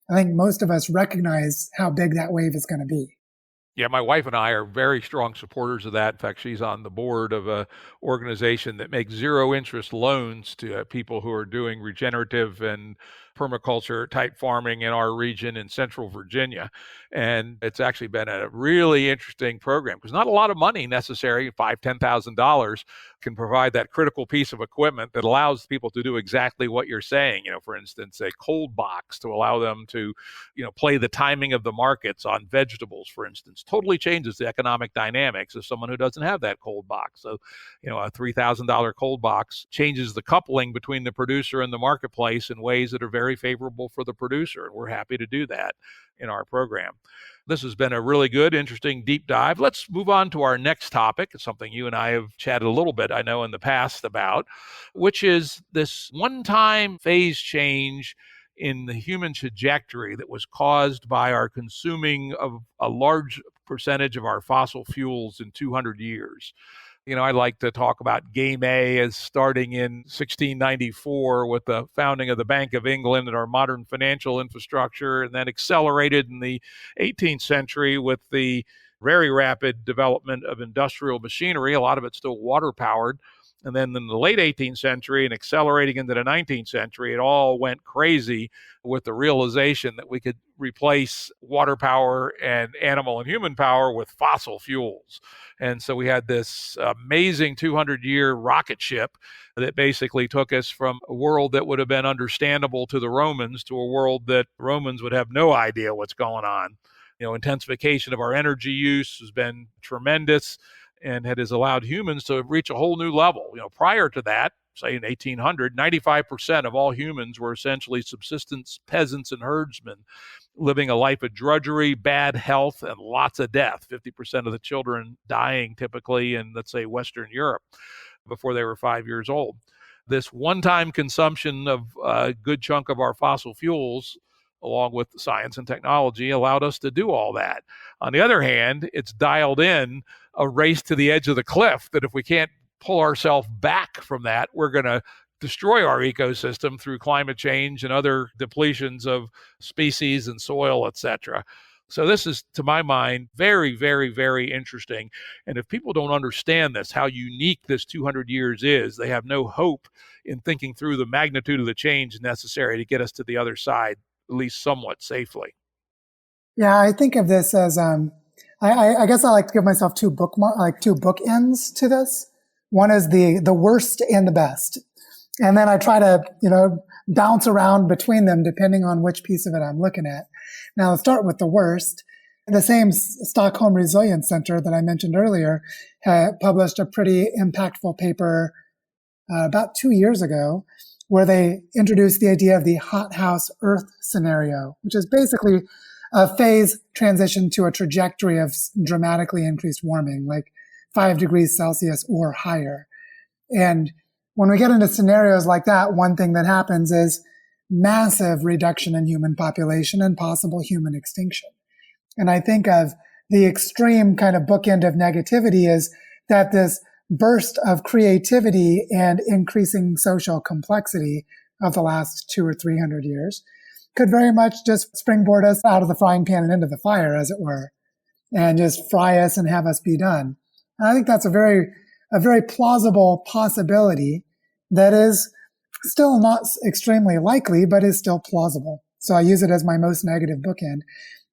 I think most of us recognize how big that wave is going to be. Yeah, my wife and I are very strong supporters of that. In fact, she's on the board of an organization that makes zero interest loans to people who are doing regenerative and permaculture type farming in our region in central Virginia. And it's actually been a really interesting program because not a lot of money necessary, $5,000, $10,000 can provide that critical piece of equipment that allows people to do exactly what you're saying. For instance, a cold box to allow them to, play the timing of the markets on vegetables, for instance, totally changes the economic dynamics of someone who doesn't have that cold box. So, a $3,000 cold box changes the coupling between the producer and the marketplace in ways that are very favorable for the producer. And we're happy to do that in our program. This has been a really good, interesting deep dive. Let's move on to our next topic. It's something you and I have chatted a little bit, I know, in the past about, which is this one-time phase change in the human trajectory that was caused by our consuming of a large percentage of our fossil fuels in 200 years. I like to talk about Game A as starting in 1694 with the founding of the Bank of England and our modern financial infrastructure, and then accelerated in the 18th century with the very rapid development of industrial machinery, a lot of it still water-powered. And then in the late 18th century and accelerating into the 19th century, it all went crazy with the realization that we could replace water power and animal and human power with fossil fuels. And so we had this amazing 200-year rocket ship that basically took us from a world that would have been understandable to the Romans to a world that Romans would have no idea what's going on. Intensification of our energy use has been tremendous, and it has allowed humans to reach a whole new level. Prior to that, say in 1800, 95% of all humans were essentially subsistence peasants and herdsmen, living a life of drudgery, bad health, and lots of death. 50% of the children dying typically in, let's say, Western Europe before they were 5 years old. This one-time consumption of a good chunk of our fossil fuels, along with science and technology, allowed us to do all that. On the other hand, it's dialed in a race to the edge of the cliff that if we can't pull ourselves back from that, we're going to destroy our ecosystem through climate change and other depletions of species and soil, etc. So this is, to my mind, very, very, very interesting. And if people don't understand this, how unique this 200 years is, they have no hope in thinking through the magnitude of the change necessary to get us to the other side, at least somewhat safely. Yeah, I think of this as, I guess I like to give myself two bookends to this. One is the worst and the best. And then I try to, bounce around between them depending on which piece of it I'm looking at. Now, let's start with the worst. The same Stockholm Resilience Center that I mentioned earlier published a pretty impactful paper about 2 years ago where they introduced the idea of the hothouse Earth scenario, which is basically a phase transition to a trajectory of dramatically increased warming, like 5 degrees Celsius or higher. And when we get into scenarios like that, one thing that happens is massive reduction in human population and possible human extinction. And I think of the extreme kind of bookend of negativity is that this burst of creativity and increasing social complexity of the last 200 or 300 years could very much just springboard us out of the frying pan and into the fire, as it were, and just fry us and have us be done. And I think that's a very plausible possibility that is still not extremely likely, but is still plausible. So I use it as my most negative bookend.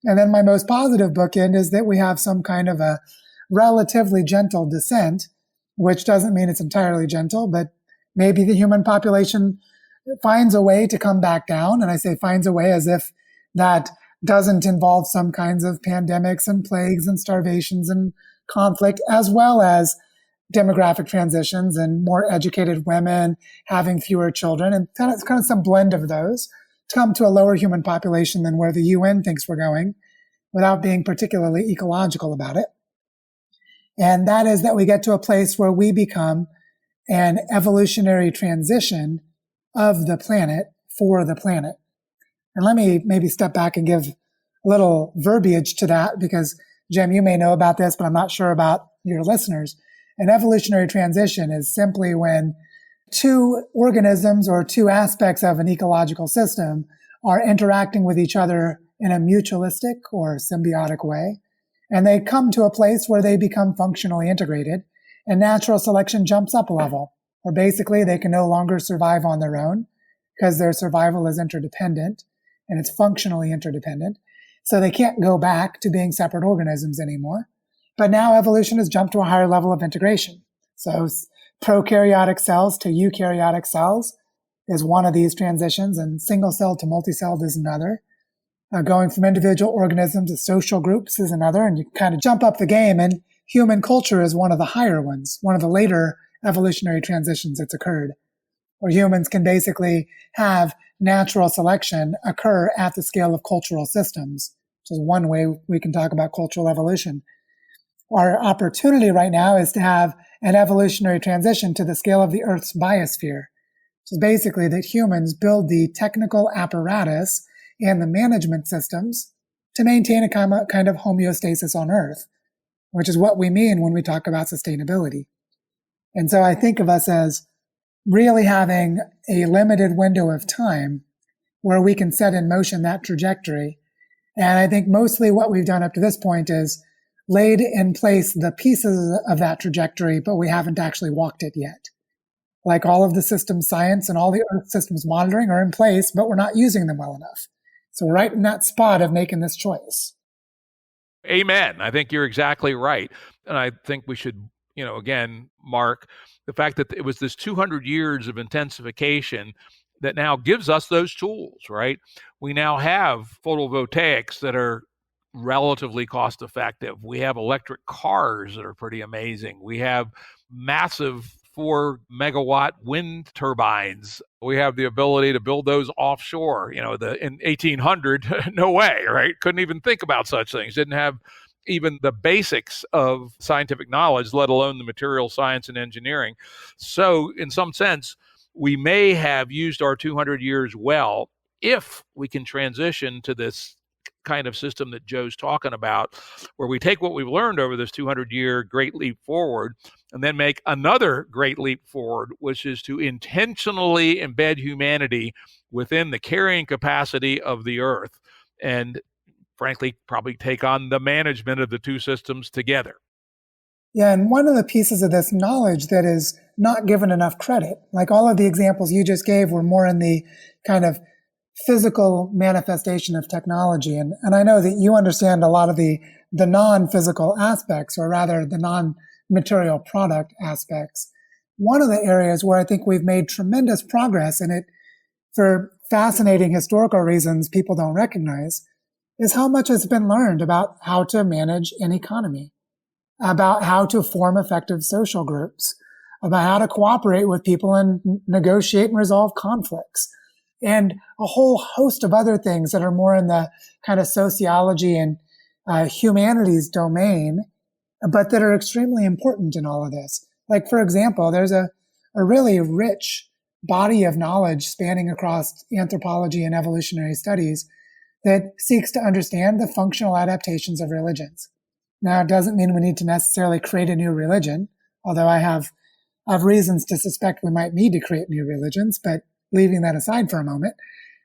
And then my most positive bookend is that we have some kind of a relatively gentle descent, which doesn't mean it's entirely gentle, but maybe the human population finds a way to come back down. And I say finds a way as if that doesn't involve some kinds of pandemics and plagues and starvations and conflict, as well as demographic transitions and more educated women having fewer children, and kind of some blend of those to come to a lower human population than where the UN thinks we're going without being particularly ecological about it. And that is that we get to a place where we become an evolutionary transition of the planet for the planet. And let me maybe step back and give a little verbiage to that, because Jim, you may know about this, but I'm not sure about your listeners. An evolutionary transition is simply when two organisms or two aspects of an ecological system are interacting with each other in a mutualistic or symbiotic way, and they come to a place where they become functionally integrated, and natural selection jumps up a level, where basically they can no longer survive on their own because their survival is interdependent and it's functionally interdependent. So they can't go back to being separate organisms anymore. But now evolution has jumped to a higher level of integration. So prokaryotic cells to eukaryotic cells is one of these transitions, and single cell to multi-celled is another. Going from individual organisms to social groups is another, and you kind of jump up the game, and human culture is one of the higher ones, one of the later evolutionary transitions that's occurred, where humans can basically have natural selection occur at the scale of cultural systems, which is one way we can talk about cultural evolution. Our opportunity right now is to have an evolutionary transition to the scale of the Earth's biosphere, which is basically that humans build the technical apparatus and the management systems to maintain a kind of homeostasis on Earth, which is what we mean when we talk about sustainability. And so I think of us as really having a limited window of time where we can set in motion that trajectory. And I think mostly what we've done up to this point is laid in place the pieces of that trajectory, but we haven't actually walked it yet. Like all of the systems science and all the Earth systems monitoring are in place, but we're not using them well enough. So we're right in that spot of making this choice. Amen. I think you're exactly right. And I think we should, again, mark the fact that it was this 200 years of intensification that now gives us those tools, right? We now have photovoltaics that are relatively cost effective. We have electric cars that are pretty amazing. We have massive 4 megawatt wind turbines. We have the ability to build those offshore. In 1800, no way, right? Couldn't even think about such things. Didn't have even the basics of scientific knowledge, let alone the material science and engineering. So in some sense, we may have used our 200 years well if we can transition to this kind of system that Joe's talking about, where we take what we've learned over this 200-year great leap forward and then make another great leap forward, which is to intentionally embed humanity within the carrying capacity of the Earth and, frankly, probably take on the management of the two systems together. Yeah, and one of the pieces of this knowledge that is not given enough credit, like all of the examples you just gave were more in the kind of physical manifestation of technology. And I know that you understand a lot of the non-physical aspects, or rather the non-material product aspects. One of the areas where I think we've made tremendous progress, and it, for fascinating historical reasons people don't recognize, is how much has been learned about how to manage an economy, about how to form effective social groups, about how to cooperate with people and negotiate and resolve conflicts, and a whole host of other things that are more in the kind of sociology and humanities domain, but that are extremely important in all of this. Like, for example, there's a really rich body of knowledge spanning across anthropology and evolutionary studies that seeks to understand the functional adaptations of religions. Now, it doesn't mean we need to necessarily create a new religion, although I have reasons to suspect we might need to create new religions, but leaving that aside for a moment,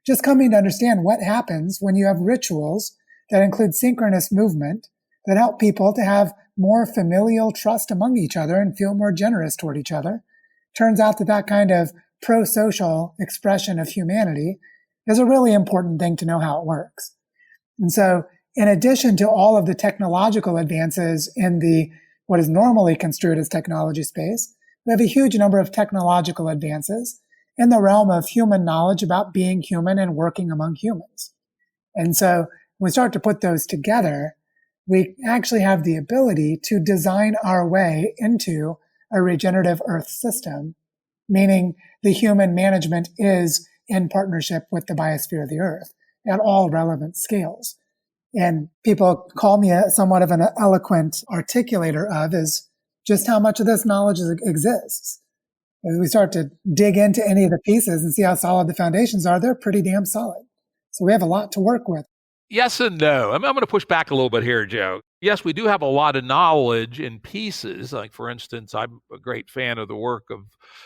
just coming to understand what happens when you have rituals that include synchronous movement that help people to have more familial trust among each other and feel more generous toward each other. Turns out that kind of pro-social expression of humanity is a really important thing to know how it works. And so, in addition to all of the technological advances in the what is normally construed as technology space, we have a huge number of technological advances in the realm of human knowledge about being human and working among humans. And so when we start to put those together, we actually have the ability to design our way into a regenerative Earth system, meaning the human management is in partnership with the biosphere of the Earth at all relevant scales. and people call me somewhat of an eloquent articulator of, is just how much of this knowledge exists. As we start to dig into any of the pieces and see how solid the foundations are, they're pretty damn solid. So we have a lot to work with. Yes and no. I'm going to push back a little bit here, Joe. Yes, we do have a lot of knowledge in pieces. Like, for instance, I'm a great fan of the work of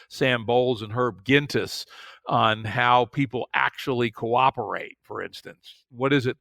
Sam Bowles and Herb Gintis on how people actually cooperate, for instance. What is it?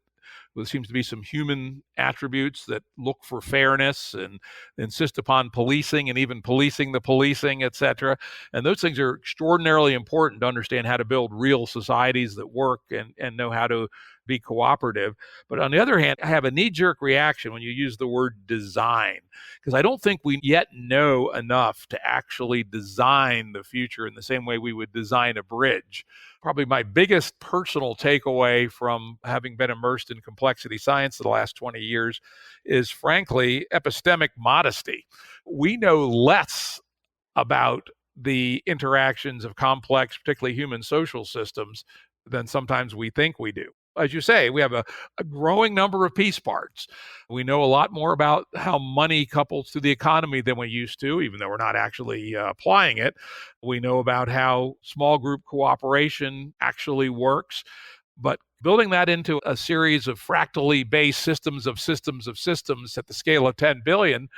There seems to be some human attributes that look for fairness and insist upon policing and even policing the policing, et cetera. And those things are extraordinarily important to understand how to build real societies that work and know how to be cooperative. But on the other hand, I have a knee-jerk reaction when you use the word design, because I don't think we yet know enough to actually design the future in the same way we would design a bridge. Probably my biggest personal takeaway from having been immersed in complexity science the last 20 years is, frankly, epistemic modesty. We know less about the interactions of complex, particularly human social systems, than sometimes we think we do. As you say, we have a growing number of piece parts. We know a lot more about how money couples to the economy than we used to, even though we're not actually applying it. We know about how small group cooperation actually works. But building that into a series of fractally based systems of systems of systems at the scale of 10 billion,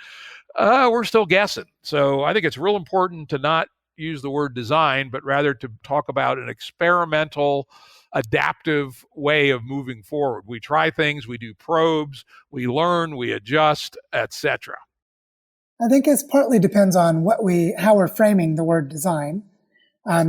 we're still guessing. So I think it's real important to not use the word design, but rather to talk about an experimental, adaptive way of moving forward. We try things, we do probes, we learn, we adjust, etc. I think it partly depends on how we're framing the word design,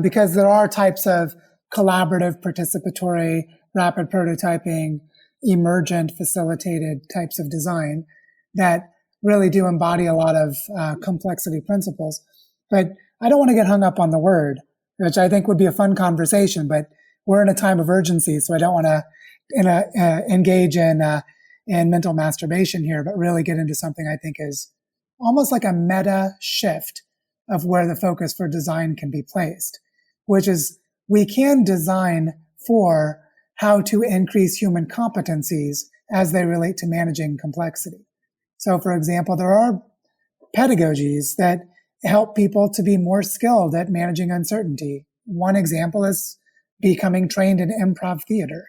because there are types of collaborative, participatory, rapid prototyping, emergent, facilitated types of design that really do embody a lot of complexity principles. But I don't want to get hung up on the word, which I think would be a fun conversation, but we're in a time of urgency, so I don't want to engage in mental masturbation here, but really get into something I think is almost like a meta shift of where the focus for design can be placed, which is we can design for how to increase human competencies as they relate to managing complexity. So, for example, there are pedagogies that help people to be more skilled at managing uncertainty. One example is becoming trained in improv theater.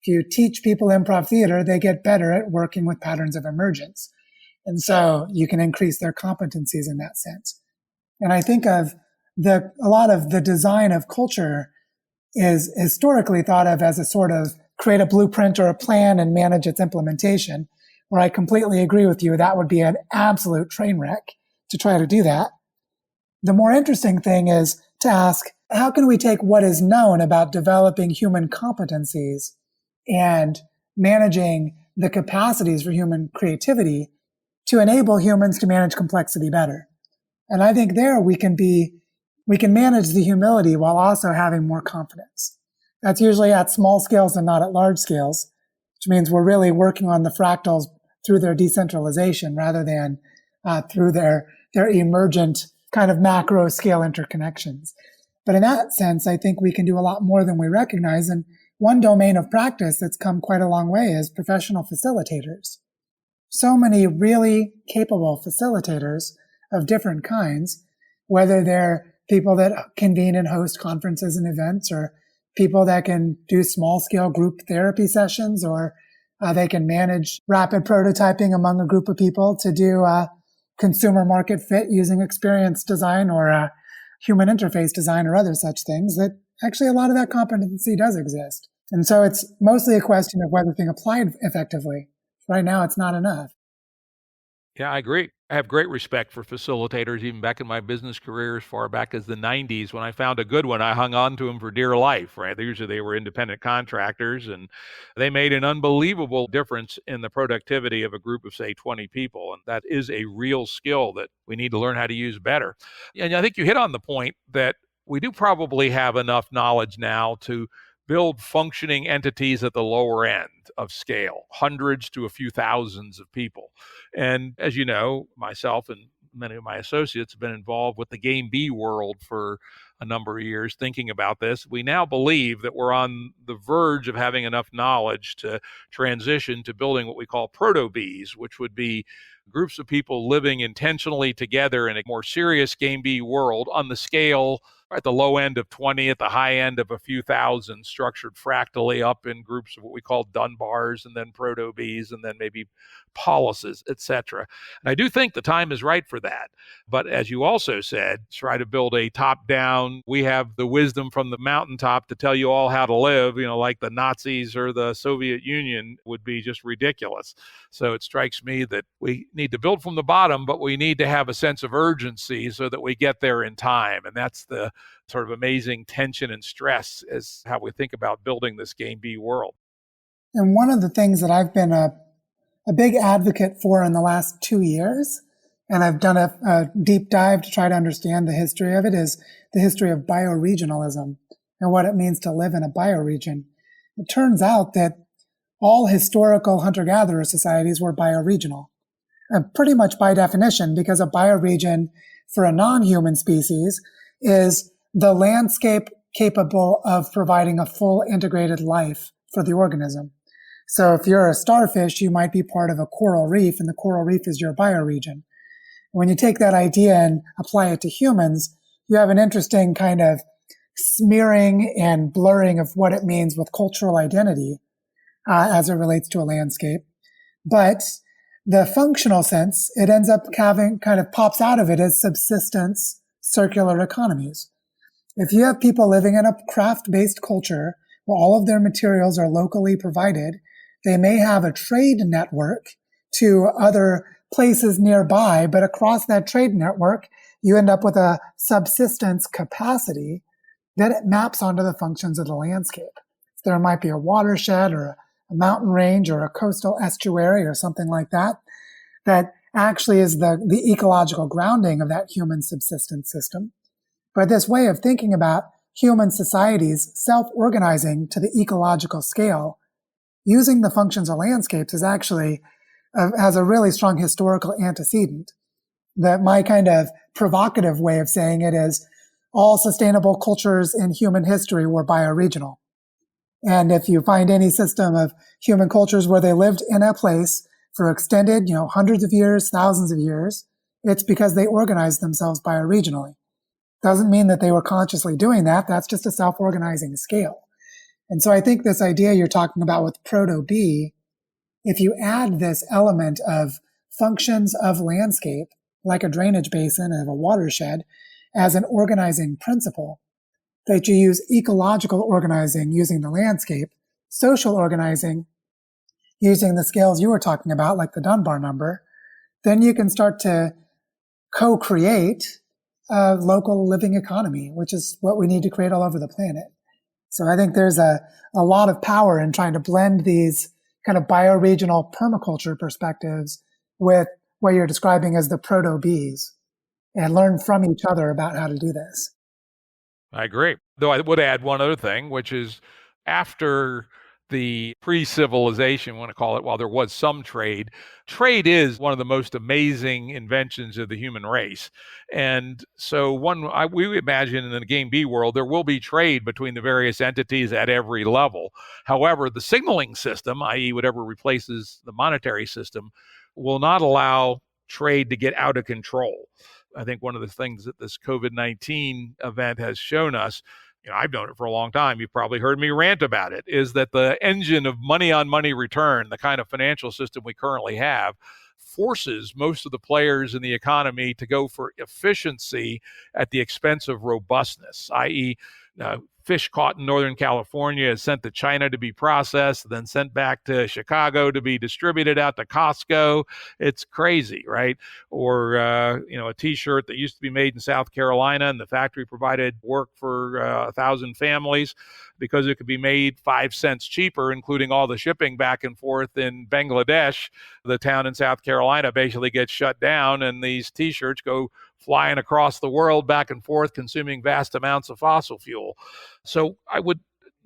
If you teach people improv theater, they get better at working with patterns of emergence. And so you can increase their competencies in that sense. And I think of a lot of the design of culture is historically thought of as a sort of create a blueprint or a plan and manage its implementation, where I completely agree with you. That would be an absolute train wreck to try to do that. The more interesting thing is to ask, how can we take what is known about developing human competencies and managing the capacities for human creativity to enable humans to manage complexity better? And I think there we can manage the humility while also having more confidence. That's usually at small scales and not at large scales, which means we're really working on the fractals through their decentralization rather than through their emergent kind of macro scale interconnections. But in that sense, I think we can do a lot more than we recognize. And one domain of practice that's come quite a long way is professional facilitators. So many really capable facilitators of different kinds, whether they're people that convene and host conferences and events, or people that can do small scale group therapy sessions, or they can manage rapid prototyping among a group of people to do consumer market fit using experience design or human interface design or other such things. That actually a lot of that competency does exist. And so it's mostly a question of whether it's being applied effectively. Right now, it's not enough. Yeah, I agree. I have great respect for facilitators, even back in my business career, as far back as the 90s. When I found a good one, I hung on to them for dear life, right? Usually they were independent contractors, and they made an unbelievable difference in the productivity of a group of, say, 20 people. And that is a real skill that we need to learn how to use better. And I think you hit on the point that we do probably have enough knowledge now to build functioning entities at the lower end of scale, hundreds to a few thousands of people. And as you know, myself and many of my associates have been involved with the Game B world for a number of years thinking about this. We now believe that we're on the verge of having enough knowledge to transition to building what we call proto-bees, which would be groups of people living intentionally together in a more serious game bee world on the scale at the low end of 20, at the high end of a few thousand, structured fractally up in groups of what we call Dunbars, and then proto-bees, and then maybe policies, etc. And I do think the time is right for that. But as you also said, try to build a top-down, we have the wisdom from the mountaintop to tell you all how to live, like the Nazis or the Soviet Union, would be just ridiculous. So it strikes me that we need to build from the bottom, but we need to have a sense of urgency so that we get there in time. And that's the sort of amazing tension and stress as how we think about building this game bee world. And one of the things that I've been a big advocate for in the last 2 years, and I've done a deep dive to try to understand the history of it, is the history of bioregionalism and what it means to live in a bioregion. It turns out that all historical hunter-gatherer societies were bioregional, pretty much by definition, because a bioregion for a non-human species is the landscape capable of providing a full integrated life for the organism. So if you're a starfish, you might be part of a coral reef, and the coral reef is your bioregion. When you take that idea and apply it to humans, you have an interesting kind of smearing and blurring of what it means with cultural identity as it relates to a landscape. But the functional sense, it ends up having, kind of pops out of it as subsistence circular economies. If you have people living in a craft-based culture where all of their materials are locally provided, they may have a trade network to other places nearby, but across that trade network, you end up with a subsistence capacity that it maps onto the functions of the landscape. There might be a watershed or a mountain range or a coastal estuary or something like that, that actually is the ecological grounding of that human subsistence system. But this way of thinking about human societies self-organizing to the ecological scale, using the functions of landscapes, is actually has a really strong historical antecedent. That my kind of provocative way of saying it is all sustainable cultures in human history were bioregional. And if you find any system of human cultures where they lived in a place for extended, hundreds of years, thousands of years, it's because they organized themselves bioregionally. Doesn't mean that they were consciously doing that. That's just a self-organizing scale. And so I think this idea you're talking about with proto-bee, if you add this element of functions of landscape, like a drainage basin and a watershed, as an organizing principle, that you use ecological organizing using the landscape, social organizing using the scales you were talking about, like the Dunbar number, then you can start to co-create a local living economy, which is what we need to create all over the planet. So I think there's a lot of power in trying to blend these kind of bioregional permaculture perspectives with what you're describing as the proto-bees and learn from each other about how to do this. I agree. Though I would add one other thing, which is after the pre-civilization, I want to call it, while there was some trade is one of the most amazing inventions of the human race. And so we imagine in the game bee world, there will be trade between the various entities at every level. However, the signaling system, i.e. whatever replaces the monetary system, will not allow trade to get out of control. I think one of the things that this COVID-19 event has shown us, I've known it for a long time, you've probably heard me rant about it, is that the engine of money on money return, the kind of financial system we currently have, forces most of the players in the economy to go for efficiency at the expense of robustness, i.e., fish caught in Northern California is sent to China to be processed, then sent back to Chicago to be distributed out to Costco. It's crazy, right? Or, a T-shirt that used to be made in South Carolina and the factory provided work for 1,000 families because it could be made 5 cents cheaper, including all the shipping back and forth in Bangladesh. The town in South Carolina basically gets shut down and these T-shirts go flying across the world back and forth, consuming vast amounts of fossil fuel. So I would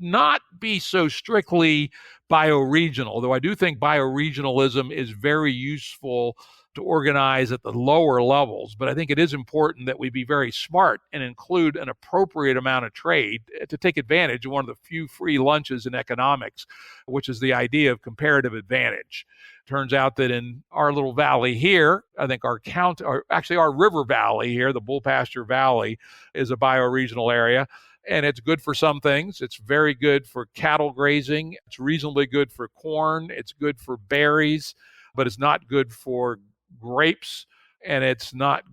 not be so strictly bioregional, though I do think bioregionalism is very useful to organize at the lower levels. But I think it is important that we be very smart and include an appropriate amount of trade to take advantage of one of the few free lunches in economics, which is the idea of comparative advantage. Turns out that in our little valley here, I think our river valley here, the Bull Pasture Valley, is a bioregional area. And it's good for some things. It's very good for cattle grazing. It's reasonably good for corn. It's good for berries, but it's not good for grapes. And it's not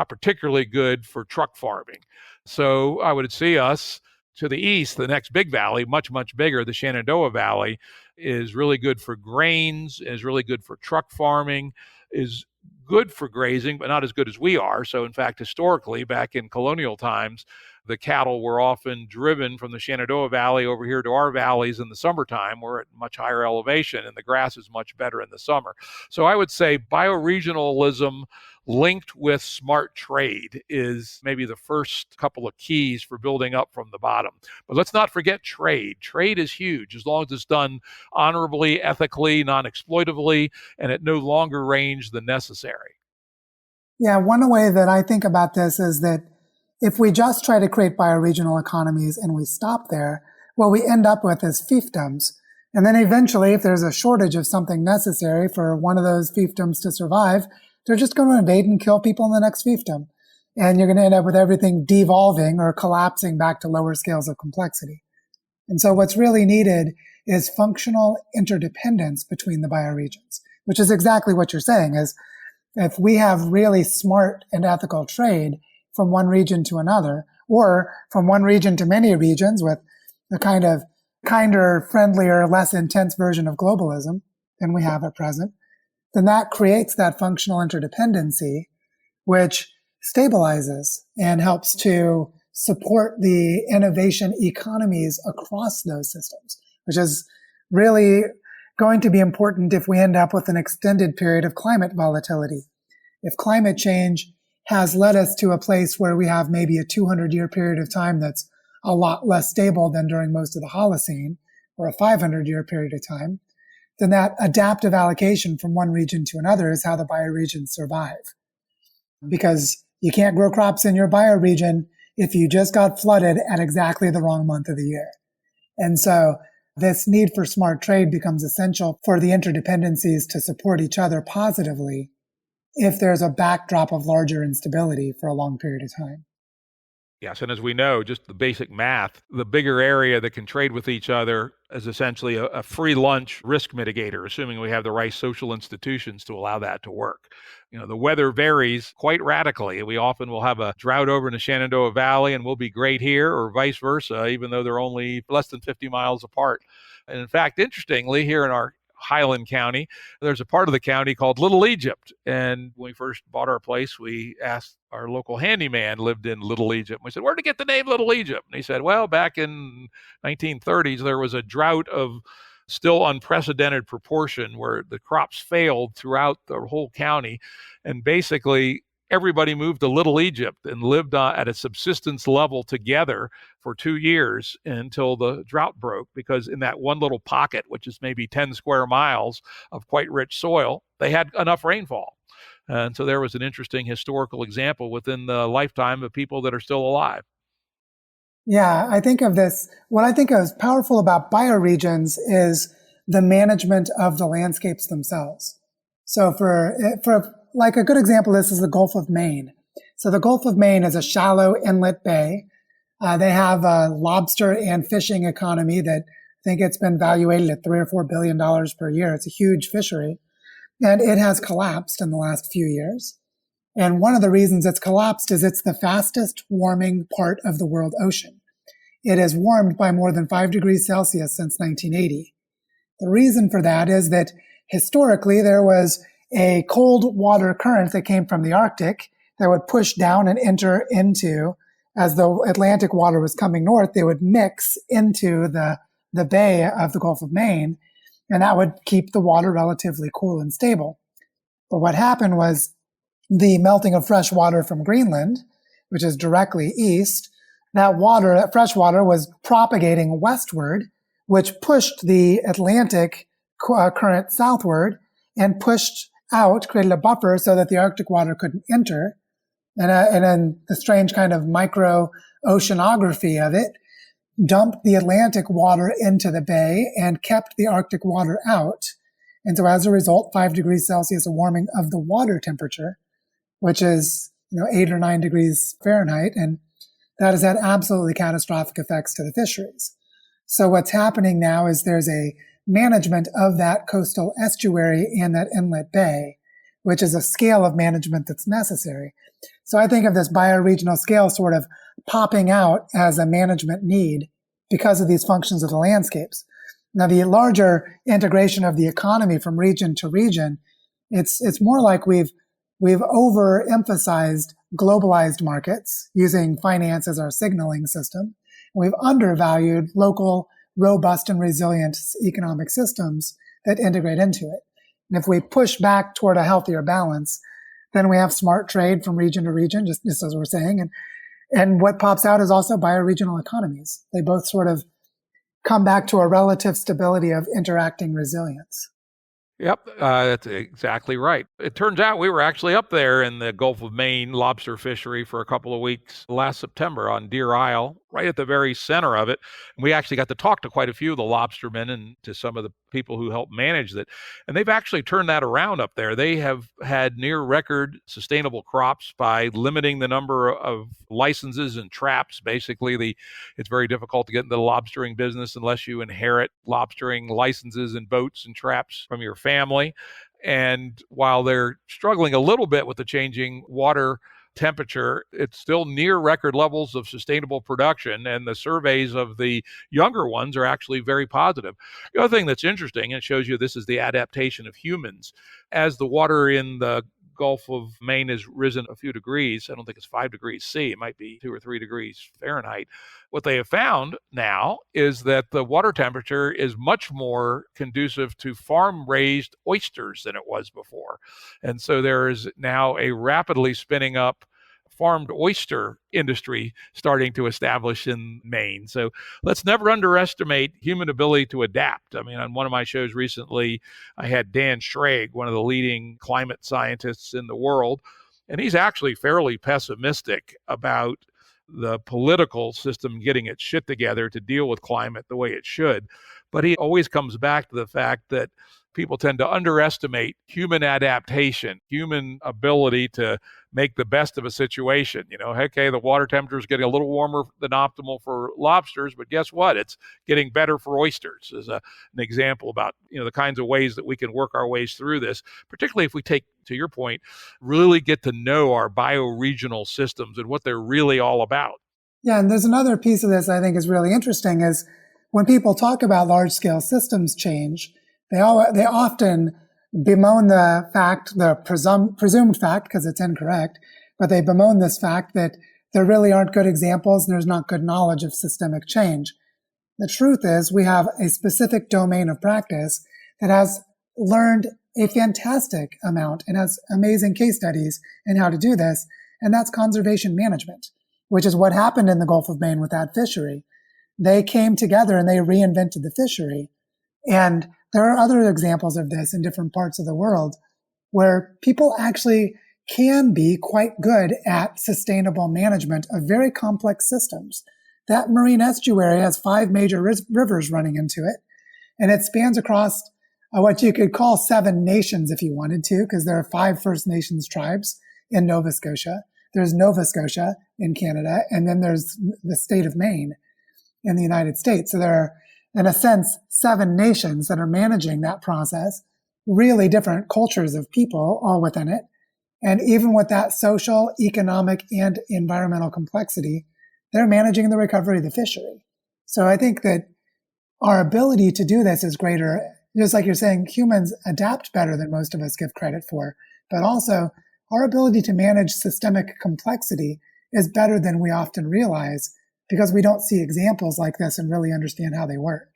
particularly good for truck farming. So I would see us to the east, the next big valley, much, much bigger, the Shenandoah Valley, is really good for grains, is really good for truck farming, is good for grazing, but not as good as we are. So in fact, historically, back in colonial times, the cattle were often driven from the Shenandoah Valley over here to our valleys in the summertime. We're at much higher elevation and the grass is much better in the summer. So I would say bioregionalism linked with smart trade is maybe the first couple of keys for building up from the bottom. But let's not forget trade. Trade is huge as long as it's done honorably, ethically, non-exploitively, and at no longer range than necessary. Yeah, one way that I think about this is that if we just try to create bioregional economies and we stop there, what we end up with is fiefdoms. And then eventually, if there's a shortage of something necessary for one of those fiefdoms to survive, they're just going to invade and kill people in the next fiefdom. And you're going to end up with everything devolving or collapsing back to lower scales of complexity. And so what's really needed is functional interdependence between the bioregions, which is exactly what you're saying, is if we have really smart and ethical trade from one region to another, or from one region to many regions with a kind of kinder, friendlier, less intense version of globalism than we have at present, then that creates that functional interdependency, which stabilizes and helps to support the innovation economies across those systems, which is really going to be important if we end up with an extended period of climate volatility. If climate change has led us to a place where we have maybe a 200-year period of time that's a lot less stable than during most of the Holocene, or a 500-year period of time, then that adaptive allocation from one region to another is how the bioregions survive. Because you can't grow crops in your bioregion if you just got flooded at exactly the wrong month of the year. And so this need for smart trade becomes essential for the interdependencies to support each other positively if there's a backdrop of larger instability for a long period of time. Yes, and as we know, just the basic math, the bigger area that can trade with each other is essentially a free lunch risk mitigator, assuming we have the right social institutions to allow that to work. You know, the weather varies quite radically. We often will have a drought over in the Shenandoah Valley and we'll be great here, or vice versa, even though they're only less than 50 miles apart. And in fact, interestingly, here in our Highland County, there's a part of the county called Little Egypt. And when we first bought our place, we asked our local handyman lived in Little Egypt. We said, where'd you get the name Little Egypt? And he said, well, back in 1930s, there was a drought of still unprecedented proportion where the crops failed throughout the whole county. And basically, everybody moved to Little Egypt and lived at a subsistence level together for 2 years until the drought broke, because in that one little pocket, which is maybe 10 square miles of quite rich soil, they had enough rainfall. And so there was an interesting historical example within the lifetime of people that are still alive. Yeah, I think of this, what I think is powerful about bioregions is the management of the landscapes themselves. So for like a good example of this is the Gulf of Maine. So the Gulf of Maine is a shallow inlet bay. They have a lobster and fishing economy that I think it's been valuated at $3 or $4 billion per year. It's a huge fishery. And it has collapsed in the last few years. And one of the reasons it's collapsed is it's the fastest warming part of the world ocean. It has warmed by more than 5 degrees Celsius since 1980. The reason for that is that historically there was a cold water current that came from the Arctic that would push down and enter into, as the Atlantic water was coming north, they would mix into the bay of the Gulf of Maine, and that would keep the water relatively cool and stable. But what happened was the melting of fresh water from Greenland, which is directly east, that water, that fresh water, was propagating westward, which pushed the Atlantic current southward and pushed out, created a buffer so that the Arctic water couldn't enter. And then the strange kind of micro oceanography of it dumped the Atlantic water into the bay and kept the Arctic water out. And so as a result, 5 degrees Celsius of warming of the water temperature, which is 8 or 9 degrees Fahrenheit. And that has had absolutely catastrophic effects to the fisheries. So what's happening now is there's a management of that coastal estuary and that inlet bay, which is a scale of management that's necessary. So I think of this bioregional scale sort of popping out as a management need because of these functions of the landscapes. Now, the larger integration of the economy from region to region, it's more like we've overemphasized globalized markets using finance as our signaling system. We've undervalued local, robust and resilient economic systems that integrate into it. And if we push back toward a healthier balance, then we have smart trade from region to region, just as we're saying. And what pops out is also bioregional economies. They both sort of come back to a relative stability of interacting resilience. Yep, that's exactly right. It turns out we were actually up there in the Gulf of Maine lobster fishery for a couple of weeks last September on Deer Isle, right at the very center of it. And we actually got to talk to quite a few of the lobstermen and to some of the people who help manage it. And they've actually turned that around up there. They have had near record sustainable crops by limiting the number of licenses and traps. Basically, it's very difficult to get into the lobstering business unless you inherit lobstering licenses and boats and traps from your family. And while they're struggling a little bit with the changing water temperature, it's still near record levels of sustainable production, and the surveys of the younger ones are actually very positive. The other thing that's interesting, and it shows you this is the adaptation of humans, as the water in the Gulf of Maine has risen a few degrees. I don't think it's 5 degrees C. It might be 2 or 3 degrees Fahrenheit. What they have found now is that the water temperature is much more conducive to farm-raised oysters than it was before. And so there is now a rapidly spinning up farmed oyster industry starting to establish in Maine. So let's never underestimate human ability to adapt. I mean, on one of my shows recently, I had Dan Schrag, one of the leading climate scientists in the world, and he's actually fairly pessimistic about the political system getting its shit together to deal with climate the way it should. But he always comes back to the fact that people tend to underestimate human adaptation, human ability to make the best of a situation. Okay, the water temperature is getting a little warmer than optimal for lobsters, but guess what? It's getting better for oysters as an example about, the kinds of ways that we can work our ways through this, particularly if we take, to your point, really get to know our bioregional systems and what they're really all about. Yeah, and there's another piece of this I think is really interesting is when people talk about large-scale systems change, they often bemoan the fact, the presumed fact, because it's incorrect, but they bemoan this fact that there really aren't good examples and there's not good knowledge of systemic change. The truth is we have a specific domain of practice that has learned a fantastic amount and has amazing case studies in how to do this, and that's conservation management, which is what happened in the Gulf of Maine with that fishery. They came together and they reinvented the fishery. And there are other examples of this in different parts of the world where people actually can be quite good at sustainable management of very complex systems. That marine estuary has 5 major rivers running into it, and it spans across what you could call 7 nations if you wanted to, because there are 5 First Nations tribes in Nova Scotia. There's Nova Scotia in Canada, and then there's the state of Maine in the United States. So there are, in a sense, 7 nations that are managing that process, really different cultures of people all within it. And even with that social, economic, and environmental complexity, they're managing the recovery of the fishery. So I think that our ability to do this is greater. Just like you're saying, humans adapt better than most of us give credit for, but also our ability to manage systemic complexity is better than we often realize because we don't see examples like this and really understand how they work.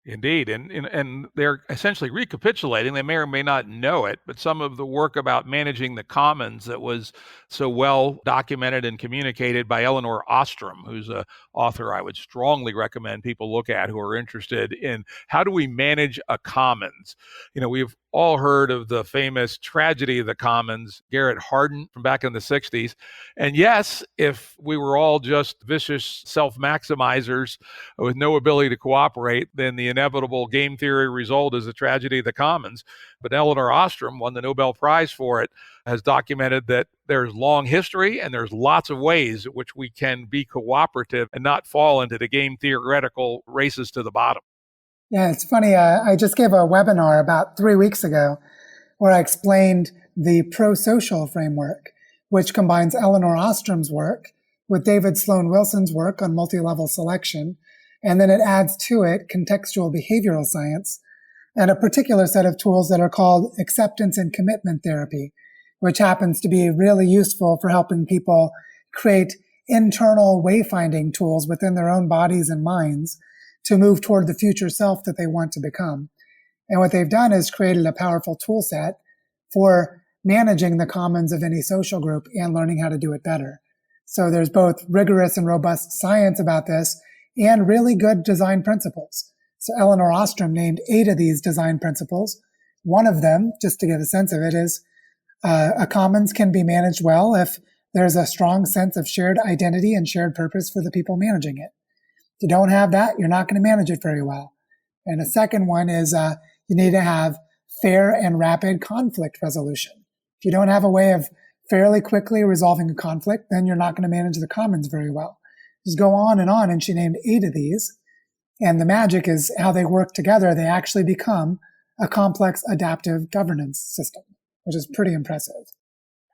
Indeed. And they're essentially recapitulating, they may or may not know it, but some of the work about managing the commons that was so well documented and communicated by Elinor Ostrom, who's an author I would strongly recommend people look at who are interested in how do we manage a commons. We've all heard of the famous tragedy of the commons, Garrett Hardin from back in the 60s. And yes, if we were all just vicious self-maximizers with no ability to cooperate, then the inevitable game theory result is the tragedy of the commons. But Elinor Ostrom won the Nobel Prize for it, has documented that there's long history and there's lots of ways in which we can be cooperative and not fall into the game theoretical races to the bottom. Yeah, it's funny. I just gave a webinar about 3 weeks ago where I explained the pro-social framework, which combines Elinor Ostrom's work with David Sloan Wilson's work on multi-level selection, and then it adds to it contextual behavioral science and a particular set of tools that are called acceptance and commitment therapy, which happens to be really useful for helping people create internal wayfinding tools within their own bodies and minds to move toward the future self that they want to become. And what they've done is created a powerful tool set for managing the commons of any social group and learning how to do it better. So there's both rigorous and robust science about this and really good design principles. So Elinor Ostrom named 8 of these design principles. One of them, just to get a sense of it, is a commons can be managed well if there's a strong sense of shared identity and shared purpose for the people managing it. If you don't have that, you're not going to manage it very well. And a second one is you need to have fair and rapid conflict resolution. If you don't have a way of fairly quickly resolving a conflict, then you're not going to manage the commons very well. Just go on, and she named 8 of these. And the magic is how they work together. They actually become a complex adaptive governance system, which is pretty impressive.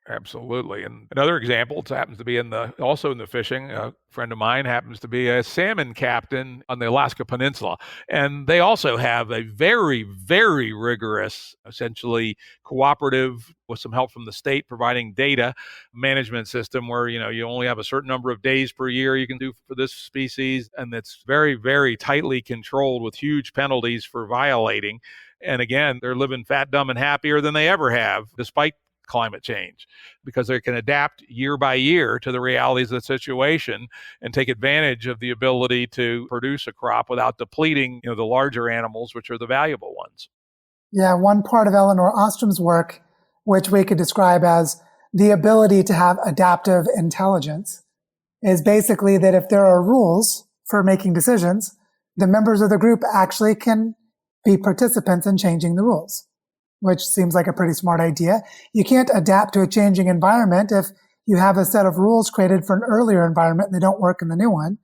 Absolutely. And another example, it happens to be also in the fishing. A friend of mine happens to be a salmon captain on the Alaska Peninsula. And they also have a very, very rigorous, essentially cooperative, with some help from the state providing data management system where, you only have a certain number of days per year you can do for this species. And it's very, very tightly controlled with huge penalties for violating. And again, they're living fat, dumb, and happier than they ever have, despite climate change, because they can adapt year by year to the realities of the situation and take advantage of the ability to produce a crop without depleting, the larger animals, which are the valuable ones. Yeah, one part of Elinor Ostrom's work, which we could describe as the ability to have adaptive intelligence, is basically that if there are rules for making decisions, the members of the group actually can be participants in changing the rules, which seems like a pretty smart idea. You can't adapt to a changing environment if you have a set of rules created for an earlier environment and they don't work in the new one.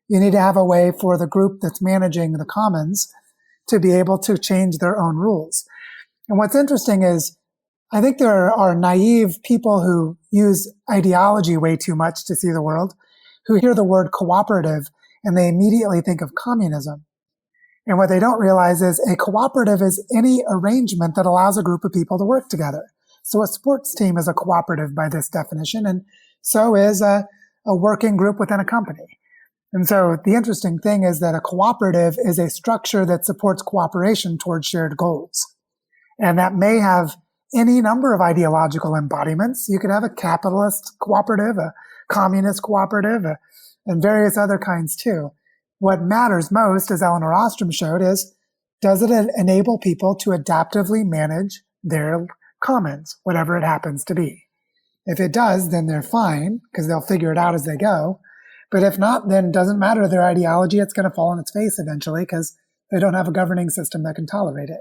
You need to have a way for the group that's managing the commons to be able to change their own rules. And what's interesting is I think there are naive people who use ideology way too much to see the world, who hear the word cooperative and they immediately think of communism. And what they don't realize is a cooperative is any arrangement that allows a group of people to work together. So a sports team is a cooperative by this definition, and so is a working group within a company. And so the interesting thing is that a cooperative is a structure that supports cooperation towards shared goals. And that may have any number of ideological embodiments. You could have a capitalist cooperative, a communist cooperative, and various other kinds too. What matters most, as Elinor Ostrom showed, is does it enable people to adaptively manage their commons, whatever it happens to be? If it does, then they're fine because they'll figure it out as they go. But if not, then it doesn't matter their ideology. It's going to fall on its face eventually because they don't have a governing system that can tolerate it.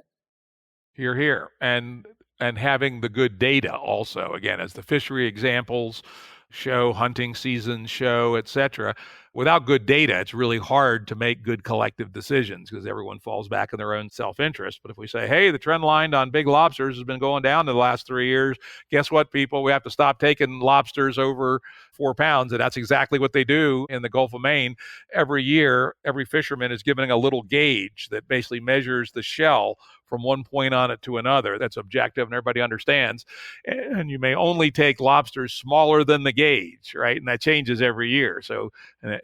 Hear, hear. And having the good data also, again, as the fishery examples show, hunting seasons show, etc. Without good data, it's really hard to make good collective decisions because everyone falls back in their own self-interest. But if we say, hey, the trend line on big lobsters has been going down in the last 3 years, guess what, people? We have to stop taking lobsters over 4 pounds. And that's exactly what they do in the Gulf of Maine. Every year, every fisherman is given a little gauge that basically measures the shell from one point on it to another. That's objective and everybody understands. And you may only take lobsters smaller than the gauge, right? And that changes every year. So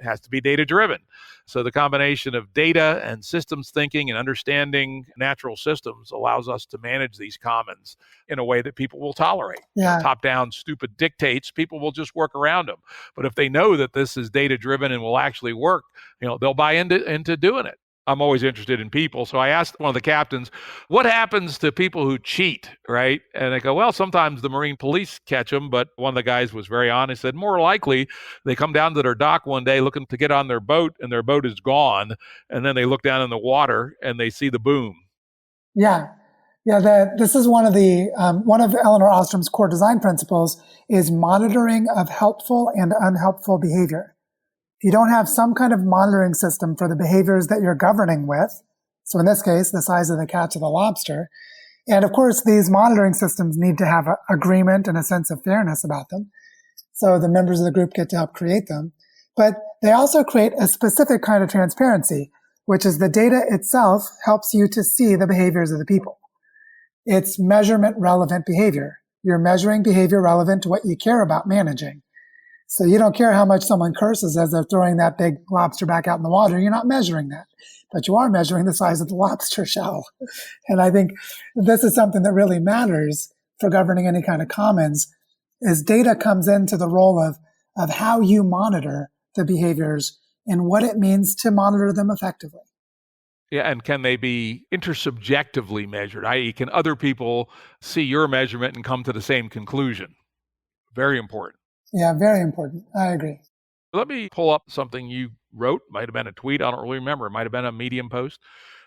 has to be data-driven. So the combination of data and systems thinking and understanding natural systems allows us to manage these commons in a way that people will tolerate. Yeah. Top-down stupid dictates, people will just work around them. But if they know that this is data-driven and will actually work, they'll buy into doing it. I'm always interested in people. So I asked one of the captains, what happens to people who cheat, right? And they go, well, sometimes the Marine police catch them, but one of the guys was very honest, said more likely they come down to their dock one day looking to get on their boat and their boat is gone. And then they look down in the water and they see the boom. Yeah. This is one of Eleanor Ostrom's core design principles is monitoring of helpful and unhelpful behavior. If you don't have some kind of monitoring system for the behaviors that you're governing with, so in this case, the size of the cat to the lobster, and of course, these monitoring systems need to have agreement and a sense of fairness about them. So the members of the group get to help create them. But they also create a specific kind of transparency, which is the data itself helps you to see the behaviors of the people. It's measurement relevant behavior. You're measuring behavior relevant to what you care about managing. So you don't care how much someone curses as they're throwing that big lobster back out in the water. You're not measuring that, but you are measuring the size of the lobster shell. And I think this is something that really matters for governing any kind of commons is data comes into the role of how you monitor the behaviors and what it means to monitor them effectively. Yeah, and can they be intersubjectively measured, i.e., can other people see your measurement and come to the same conclusion? Very important. Yeah, very important. I agree. Let me pull up something you wrote. Might have been a tweet. I don't really remember. It might have been a Medium post.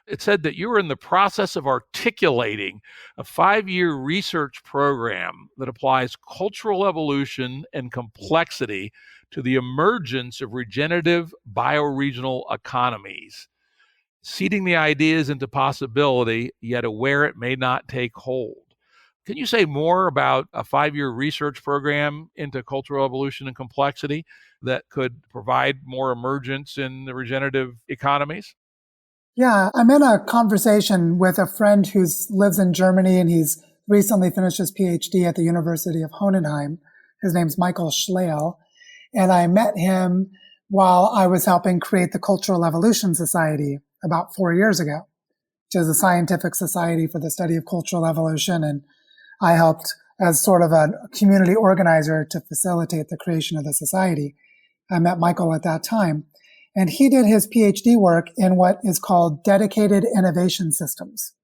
It said that you were in the process of articulating a 5-year research program that applies cultural evolution and complexity to the emergence of regenerative bioregional economies, seeding the ideas into possibility, yet aware it may not take hold. Can you say more about a 5-year research program into cultural evolution and complexity that could provide more emergence in the regenerative economies? Yeah, I'm in a conversation with a friend who lives in Germany, and he's recently finished his PhD at the University of Hohenheim. His name's Michael Schlehl. And I met him while I was helping create the Cultural Evolution Society about 4 years ago, which is a scientific society for the study of cultural evolution. And I helped as sort of a community organizer to facilitate the creation of the society. I met Michael at that time, and he did his PhD work in what is called dedicated innovation systems,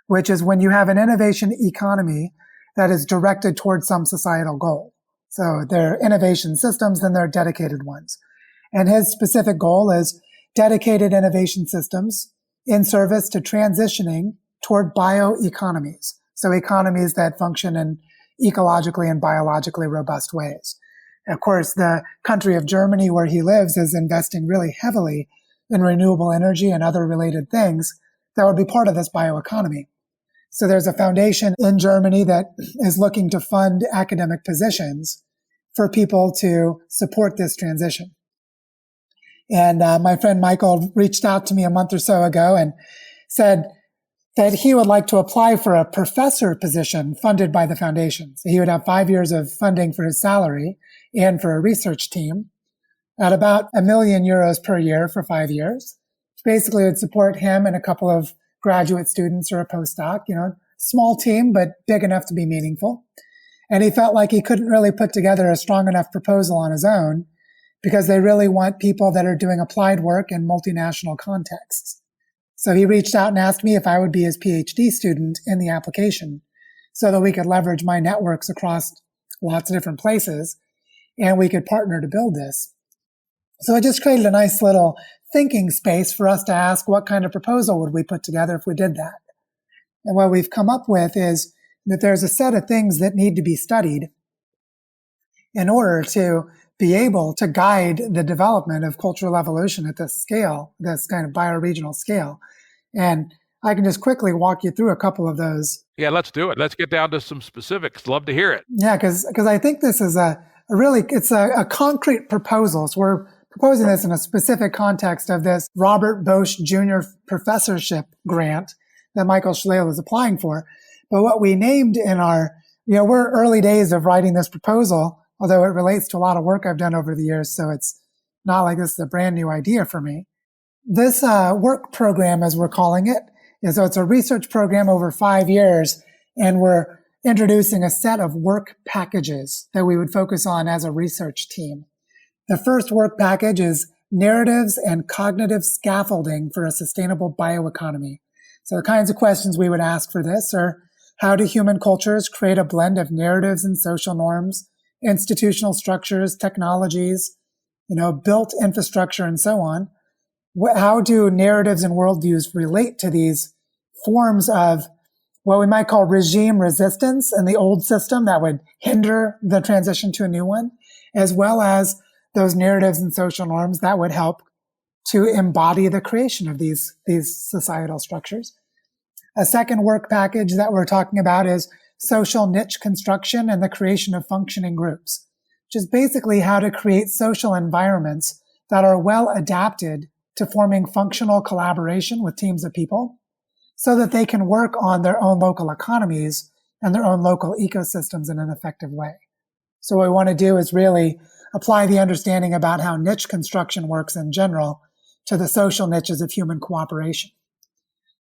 which is when you have an innovation economy that is directed towards some societal goal. So there are innovation systems, then there are dedicated ones. And his specific goal is dedicated innovation systems in service to transitioning toward bioeconomies. So economies that function in ecologically and biologically robust ways. Of course, the country of Germany where he lives is investing really heavily in renewable energy and other related things that would be part of this bioeconomy. So there's a foundation in Germany that is looking to fund academic positions for people to support this transition. And my friend Michael reached out to me a month or so ago and said that he would like to apply for a professor position funded by the foundation. So he would have 5 years of funding for his salary and for a research team at about €1 million per year for 5 years. Basically, it would support him and a couple of graduate students or a postdoc, small team, but big enough to be meaningful. And he felt like he couldn't really put together a strong enough proposal on his own because they really want people that are doing applied work in multinational contexts. So he reached out and asked me if I would be his PhD student in the application so that we could leverage my networks across lots of different places and we could partner to build this. So it just created a nice little thinking space for us to ask what kind of proposal would we put together if we did that. And what we've come up with is that there's a set of things that need to be studied in order to be able to guide the development of cultural evolution at this scale, this kind of bioregional scale. And I can just quickly walk you through a couple of those. Yeah, let's do it. Let's get down to some specifics. Love to hear it. Yeah, because I think this is it's a concrete proposal. So we're proposing this in a specific context of this Robert Bosch Jr. professorship grant that Michael Schlehl is applying for. But what we named in we're early days of writing this proposal, although it relates to a lot of work I've done over the years, so it's not like this is a brand new idea for me. This work program, as we're calling it, so it's a research program over 5 years, and we're introducing a set of work packages that we would focus on as a research team. The first work package is narratives and cognitive scaffolding for a sustainable bioeconomy. So the kinds of questions we would ask for this are, how do human cultures create a blend of narratives and social norms, institutional structures, technologies, built infrastructure, and so on? How do narratives and worldviews relate to these forms of what we might call regime resistance in the old system that would hinder the transition to a new one, as well as those narratives and social norms that would help to embody the creation of these societal structures. A second work package that we're talking about is social niche construction and the creation of functioning groups, which is basically how to create social environments that are well adapted to forming functional collaboration with teams of people so that they can work on their own local economies and their own local ecosystems in an effective way. So what we want to do is really apply the understanding about how niche construction works in general to the social niches of human cooperation,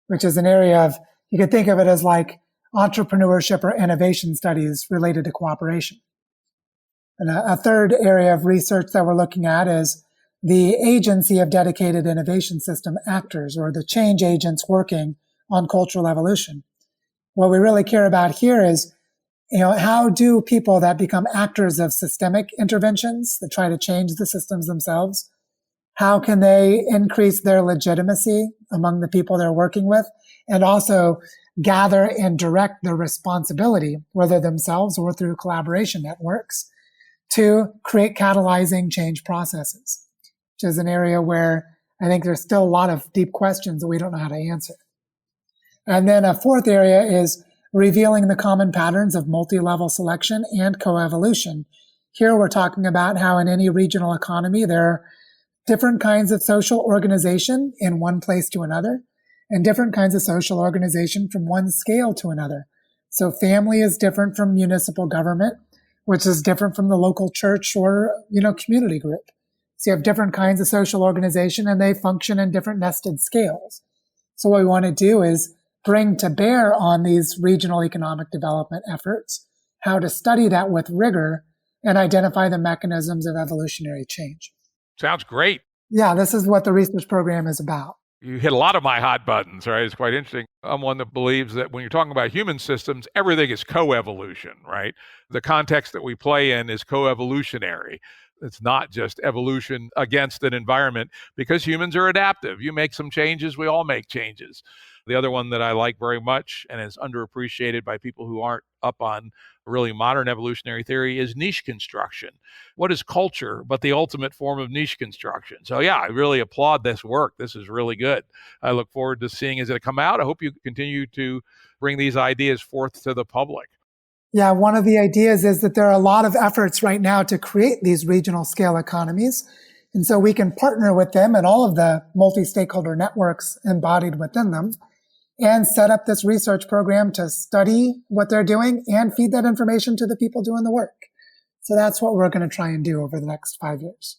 which is an area of, you could think of it as like entrepreneurship or innovation studies related to cooperation. And a third area of research that we're looking at is the agency of dedicated innovation system actors, or the change agents working on cultural evolution. What we really care about here is, how do people that become actors of systemic interventions that try to change the systems themselves, how can they increase their legitimacy among the people they're working with, and also gather and direct their responsibility, whether themselves or through collaboration networks, to create catalyzing change processes, which is an area where I think there's still a lot of deep questions that we don't know how to answer. And then a fourth area is revealing the common patterns of multi-level selection and coevolution. Here we're talking about how in any regional economy there are different kinds of social organization in one place to another, and different kinds of social organization from one scale to another. So family is different from municipal government, which is different from the local church or, community group. So you have different kinds of social organization, and they function in different nested scales. So what we want to do is bring to bear on these regional economic development efforts how to study that with rigor and identify the mechanisms of evolutionary change. Sounds great. Yeah, this is what the research program is about. You hit a lot of my hot buttons, right? It's quite interesting. I'm one that believes that when you're talking about human systems, everything is coevolution, right? The context that we play in is coevolutionary. It's not just evolution against an environment, because humans are adaptive. You make some changes, we all make changes. The other one that I like very much and is underappreciated by people who aren't up on really modern evolutionary theory is niche construction. What is culture but the ultimate form of niche construction? So yeah, I really applaud this work. This is really good. I look forward to seeing as it come out. I hope you continue to bring these ideas forth to the public. Yeah, one of the ideas is that there are a lot of efforts right now to create these regional scale economies. And so we can partner with them and all of the multi-stakeholder networks embodied within them and set up this research program to study what they're doing and feed that information to the people doing the work. So that's what we're going to try and do over the next 5 years.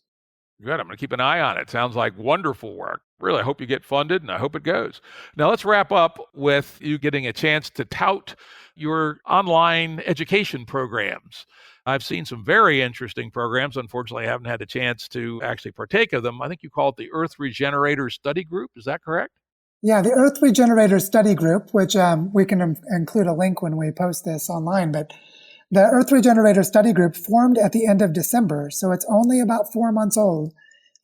Good. I'm going to keep an eye on it. Sounds like wonderful work. Really, I hope you get funded, and I hope it goes. Now, let's wrap up with you getting a chance to tout your online education programs. I've seen some very interesting programs. Unfortunately, I haven't had a chance to actually partake of them. I think you call it the Earth Regenerator Study Group. Is that correct? Yeah, the Earth Regenerator Study Group, which we can include a link when we post this online, but the Earth Regenerator Study Group formed at the end of December, so it's only about 4 months old.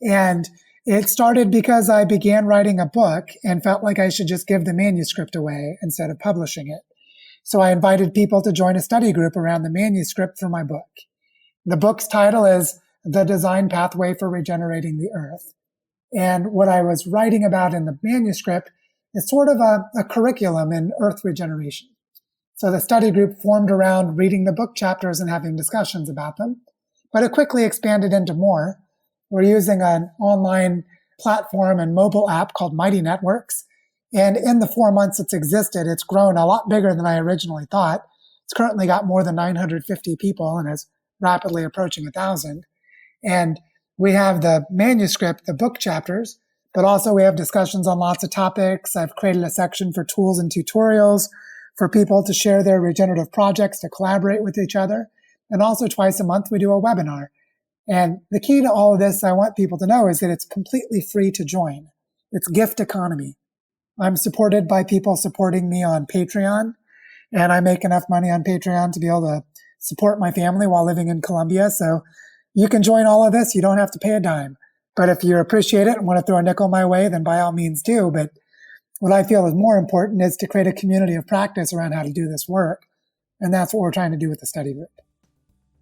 And it started because I began writing a book and felt like I should just give the manuscript away instead of publishing it. So I invited people to join a study group around the manuscript for my book. The book's title is The Design Pathway for Regenerating the Earth. And what I was writing about in the manuscript is sort of a curriculum in Earth regeneration. So the study group formed around reading the book chapters and having discussions about them, but it quickly expanded into more. We're using an online platform and mobile app called Mighty Networks. And in the 4 months it's existed, it's grown a lot bigger than I originally thought. It's currently got more than 950 people and is rapidly approaching 1,000. And we have the manuscript, the book chapters, but also we have discussions on lots of topics. I've created a section for tools and tutorials for people to share their regenerative projects, to collaborate with each other. And also twice a month, we do a webinar. And the key to all of this, I want people to know, is that it's completely free to join. It's gift economy. I'm supported by people supporting me on Patreon, and I make enough money on Patreon to be able to support my family while living in Colombia. So you can join all of this. You don't have to pay a dime. But if you appreciate it and want to throw a nickel my way, then by all means do. But what I feel is more important is to create a community of practice around how to do this work. And that's what we're trying to do with the study group.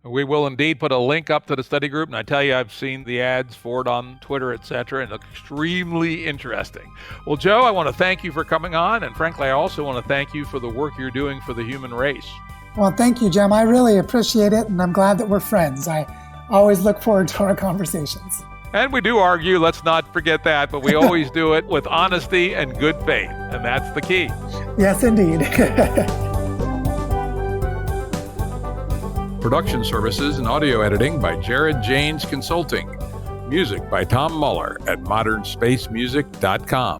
We will indeed put a link up to the study group, and I tell you, I've seen the ads for it on Twitter, etc., and extremely interesting. Well, Joe, I want to thank you for coming on, and frankly, I also want to thank you for the work you're doing for the human race. Well, thank you, Jim. I really appreciate it, and I'm glad that we're friends. I always look forward to our conversations. And we do argue, let's not forget that, but we always do it with honesty and good faith, and that's the key. Yes, indeed. Production services and audio editing by Jared Janes Consulting. Music by Tom Muller at modernspacemusic.com.